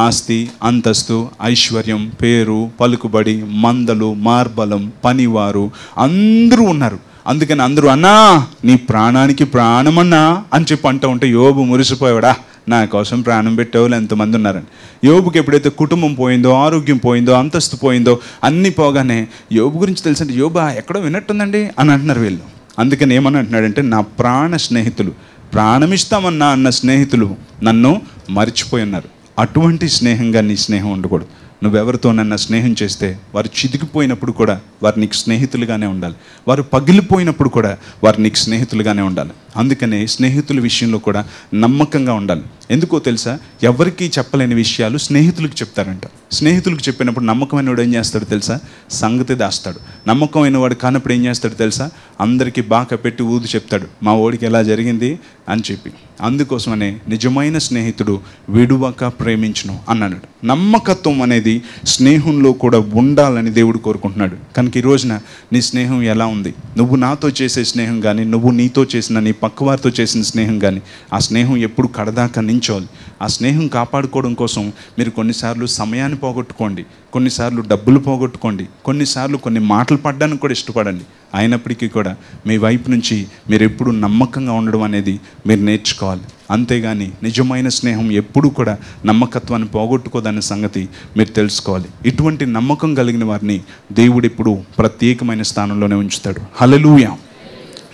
ఆస్తి, అంతస్తు, ఐశ్వర్యం, పేరు, పలుకుబడి, మందలు, మార్బలం, పనివారు అందరూ ఉన్నారు. అందుకని అందరూ అన్నా నీ ప్రాణానికి ప్రాణమన్నా అని చెప్పి అంటూ ఉంటే యోబు మురిసిపోయాడా, నా కోసం ప్రాణం పెట్టేవాళ్ళు ఎంతమంది ఉన్నారని. యోబుకి ఎప్పుడైతే కుటుంబం పోయిందో, ఆరోగ్యం పోయిందో, అంతస్తు పోయిందో, అన్నీ పోగానే యోబు గురించి తెలుసంటే యోబా ఎక్కడో వినట్టుందండి అని అంటున్నారు వీళ్ళు. అందుకని ఏమని అంటున్నాడంటే నా ప్రాణ స్నేహితులు, ప్రాణమిస్తామన్నా అన్న స్నేహితులు నన్ను మర్చిపోయి ఉన్నారు. అటువంటి స్నేహంగా నీ స్నేహం ఉండకూడదు. నువ్వెవరితోనన్నా స్నేహం చేస్తే వారు చితికిపోయినప్పుడు కూడా వారు నీకు స్నేహితులుగానే ఉండాలి. వారు పగిలిపోయినప్పుడు కూడా వారు నీకు స్నేహితులుగానే ఉండాలి. అందుకనే స్నేహితుల విషయంలో కూడా నమ్మకంగా ఉండాలి. ఎందుకో తెలుసా? ఎవరికీ చెప్పలేని విషయాలు స్నేహితులకు చెప్తారంట. స్నేహితులకు చెప్పినప్పుడు నమ్మకమైన వాడు ఏం చేస్తాడు తెలుసా? సంగతి దాస్తాడు. నమ్మకమైన వాడు కానప్పుడు ఏం చేస్తాడు తెలుసా? అందరికీ బాగా పెట్టి ఊది చెప్తాడు, మా ఓడికి ఎలా జరిగింది అని చెప్పి. అందుకోసమనే నిజమైన స్నేహితుడు విడువక ప్రేమించును అన్నాడు. నమ్మకత్వం అనేది స్నేహంలో కూడా ఉండాలని దేవుడు కోరుకుంటున్నాడు. కనుక ఈ రోజున నీ స్నేహం ఎలా ఉంది? నువ్వు నాతో చేసే స్నేహం కానీ, నువ్వు నీతో చేసిన, నీ పక్కవారితో చేసిన స్నేహం కానీ, ఆ స్నేహం ఎప్పుడు కడదాకా నించోవాలి. ఆ స్నేహం కాపాడుకోవడం కోసం మీరు కొన్నిసార్లు సమయాన్ని పోగొట్టుకోండి, కొన్నిసార్లు డబ్బులు పోగొట్టుకోండి, కొన్నిసార్లు కొన్ని మాటలు పడడానికి కూడా ఇష్టపడండి. అయినప్పటికీ కూడా మీ వైపు నుంచి మీరు ఎప్పుడు నమ్మకంగా ఉండడం అనేది మీరు నేర్చుకోవాలి. అంతేగాని నిజమైన స్నేహం ఎప్పుడూ కూడా నమ్మకత్వాన్ని పోగొట్టుకోదనే సంగతి మీరు తెలుసుకోవాలి. ఇటువంటి నమ్మకం కలిగిన వారిని దేవుడు ఎప్పుడు ప్రత్యేకమైన స్థానంలోనే ఉంచుతాడు. హల్లెలూయా.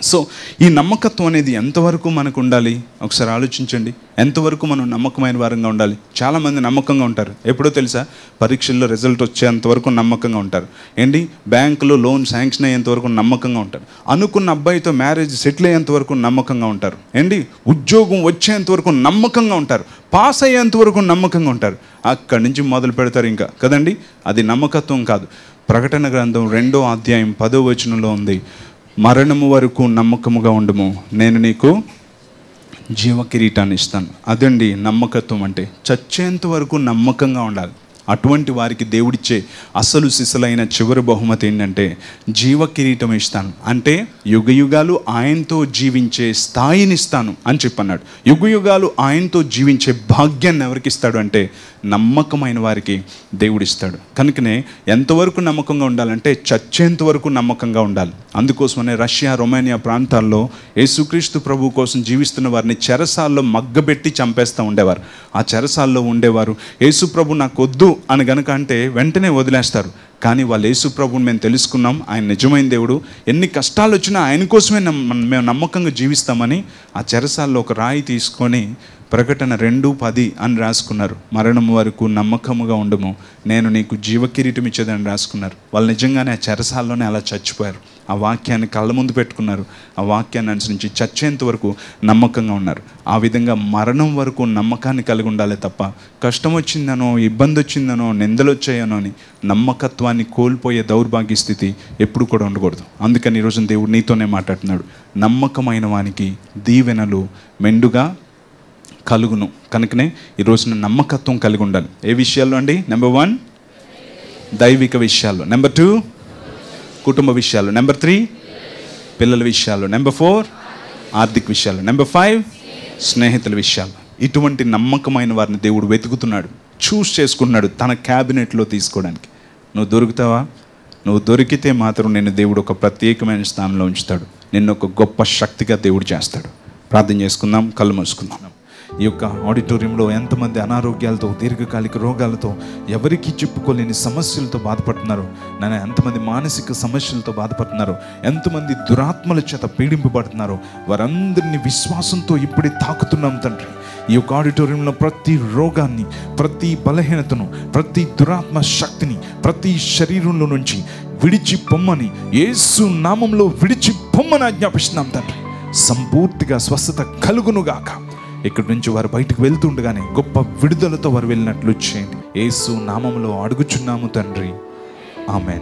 సో ఈ నమ్మకత్వం అనేది ఎంతవరకు మనకు ఉండాలి? ఒకసారి ఆలోచించండి. ఎంతవరకు మనం నమ్మకమైన వారంగా ఉండాలి? చాలామంది నమ్మకంగా ఉంటారు. ఎప్పుడో తెలుసా? పరీక్షల్లో రిజల్ట్ వచ్చేంతవరకు నమ్మకంగా ఉంటారు. ఏంటి? బ్యాంకులో లోన్ శాంక్షన్ అయ్యేంతవరకు నమ్మకంగా ఉంటారు. అనుకున్న అబ్బాయితో మ్యారేజ్ సెటిల్ అయ్యేంతవరకు నమ్మకంగా ఉంటారు. ఏంటి? ఉద్యోగం వచ్చేంతవరకు నమ్మకంగా ఉంటారు. పాస్ అయ్యేంతవరకు నమ్మకంగా ఉంటారు. అక్కడి నుంచి మొదలు పెడతారు ఇంకా కదండి. అది నమ్మకత్వం కాదు. ప్రకటన గ్రంథం 2వ అధ్యాయం 10వ వచనంలో ఉంది, మరణము వరకు నమ్మకముగా ఉండము, నేను నీకు జీవ కిరీటాన్ని ఇస్తాను. అదండి నమ్మకత్వం అంటే. చచ్చేంత వరకు నమ్మకంగా ఉండాలి. అటువంటి వారికి దేవుడిచ్చే అసలు సిసలైన చివరి బహుమతి ఏంటంటే జీవ కిరీటం ఇస్తాను. అంటే యుగయుగాలు ఆయనతో జీవించే స్థాయిని ఇస్తాను అని చెప్పన్నాడు. యుగయుగాలు ఆయనతో జీవించే భాగ్యాన్ని ఎవరికి ఇస్తాడు అంటే నమ్మకమైన వారికి దేవుడిస్తాడు. కనుకనే ఎంతవరకు నమ్మకంగా ఉండాలంటే చచ్చేంత వరకు నమ్మకంగా ఉండాలి. అందుకోసమనే రష్యా, రొమేనియా ప్రాంతాల్లో యేసుక్రీస్తు ప్రభు కోసం జీవిస్తున్న వారిని చెరసాల్లో మగ్గబెట్టి చంపేస్తూ ఉండేవారు. ఆ చెరసాల్లో ఉండేవారు యేసు ప్రభు నాకు వద్దు అని గనుక అంటే వెంటనే వదిలేస్తారు. కానీ వాళ్ళు యేసు ప్రభువుని మేము తెలుసుకున్నాం, ఆయన నిజమైన దేవుడు, ఎన్ని కష్టాలు వచ్చినా ఆయన కోసమే మేము నమ్మకంగా జీవిస్తామని ఆ చెరసాల్లో ఒక రాయి తీసుకొని ప్రకటన 2:10 అని రాసుకున్నారు. మరణం వరకు నమ్మకముగా ఉండము, నేను నీకు జీవ కిరీటం ఇచ్చేదని రాసుకున్నారు. వాళ్ళు నిజంగానే ఆ చెరసాల్లోనే అలా చచ్చిపోయారు. ఆ వాక్యాన్ని కళ్ళ ముందు పెట్టుకున్నారు. ఆ వాక్యాన్ని అనుసరించి చచ్చేంత వరకు నమ్మకంగా ఉన్నారు. ఆ విధంగా మరణం వరకు నమ్మకాన్ని కలిగి ఉండాలి తప్ప కష్టం వచ్చిందనో, ఇబ్బంది వచ్చిందనో, నిందలు వచ్చాయనో అని నమ్మకత్వాన్ని కోల్పోయే దౌర్భాగ్య స్థితి ఎప్పుడు కూడా ఉండకూడదు. అందుకని ఈరోజు దేవుడు నీతోనే మాట్లాడుతున్నాడు. నమ్మకమైన వానికి దీవెనలు మెండుగా కలుగును. కనుకనే ఈరోజున నమ్మకత్వం కలిగి ఉండాలి. ఏ విషయాల్లో అండి? నెంబర్ 1 దైవిక విషయాల్లో, నెంబర్ 2 కుటుంబ విషయాల్లో, నెంబర్ 3 పిల్లల విషయాల్లో, నెంబర్ 4 ఆర్థిక విషయాల్లో, నెంబర్ 5 స్నేహితుల విషయాల్లో. ఇటువంటి నమ్మకమైన వారిని దేవుడు వెతుకుతున్నాడు, చూస్ చేసుకున్నాడు తన క్యాబినెట్లో తీసుకోవడానికి. నువ్వు దొరుకుతావా? నువ్వు దొరికితే మాత్రం నిన్ను దేవుడు ఒక ప్రత్యేకమైన స్థానంలో ఉంచుతాడు. నిన్ను ఒక గొప్ప శక్తిగా దేవుడు చేస్తాడు. ప్రార్థన చేసుకుందాం, కళ్ళు మూసుకుందాం. ఈ యొక్క ఆడిటోరియంలో ఎంతమంది అనారోగ్యాలతో, దీర్ఘకాలిక రోగాలతో, ఎవరికి చెప్పుకోలేని సమస్యలతో బాధపడుతున్నారు నాన్న, ఎంతమంది మానసిక సమస్యలతో బాధపడుతున్నారు, ఎంతమంది దురాత్మల చేత పీడింపబడుతున్నారు, వారందరినీ విశ్వాసంతో ఇప్పుడే తాకుతున్నాం తండ్రి. ఈ యొక్క ఆడిటోరియంలో ప్రతి రోగాన్ని, ప్రతి బలహీనతను, ప్రతి దురాత్మ శక్తిని ప్రతి శరీరంలో నుంచి విడిచి పొమ్మని యేసు నామంలో విడిచి పొమ్మని ఆజ్ఞాపిస్తున్నాం తండ్రి. సంపూర్తిగా స్వస్థత కలుగునుగాక. ఇక్కడి నుంచి వారు బయటకు వెళ్తుండగానే గొప్ప విడుదలతో వారు వెళ్ళినట్లు చేయండి. యేసు నామములో అడుగుచున్నాము తండ్రి, ఆమేన్.